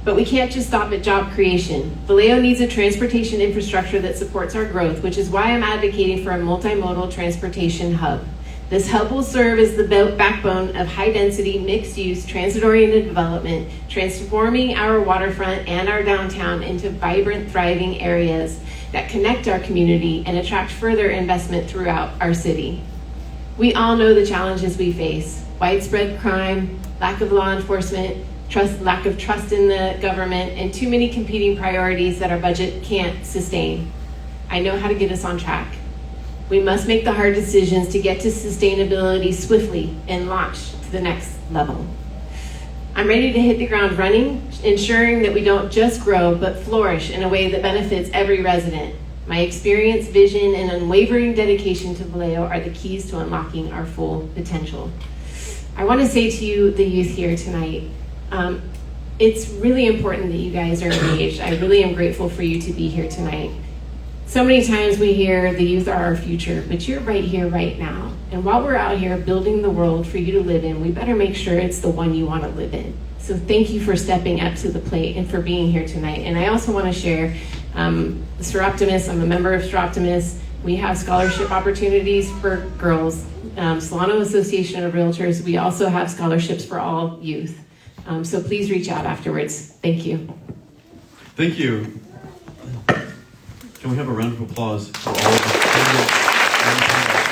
But we can't just stop at job creation. Vallejo needs a transportation infrastructure that supports our growth, which is why I'm advocating for a multimodal transportation hub. This hub will serve as the backbone of high-density, mixed-use, transit-oriented development, transforming our waterfront and our downtown into vibrant, thriving areas that connect our community and attract further investment throughout our city. We all know the challenges we face: widespread crime, lack of law enforcement, lack of trust in the government, and too many competing priorities that our budget can't sustain. I know how to get us on track. We must make the hard decisions to get to sustainability swiftly and launch to the next level. I'm ready to hit the ground running, ensuring that we don't just grow, but flourish in a way that benefits every resident. My experience, vision, and unwavering dedication to Vallejo are the keys to unlocking our full potential. I want to say to you, the youth here tonight, it's really important that you guys are engaged. I really am grateful for you to be here tonight. So many times we hear the youth are our future, but you're right here, right now. And while we're out here building the world for you to live in, we better make sure it's the one you want to live in. So thank you for stepping up to the plate and for being here tonight. And I also want to share, Soroptimist, I'm a member of Soroptimist. We have scholarship opportunities for girls. Solano Association of Realtors, we also have scholarships for all youth. So please reach out afterwards. Thank you. Thank you. Can we have a round of applause for all of the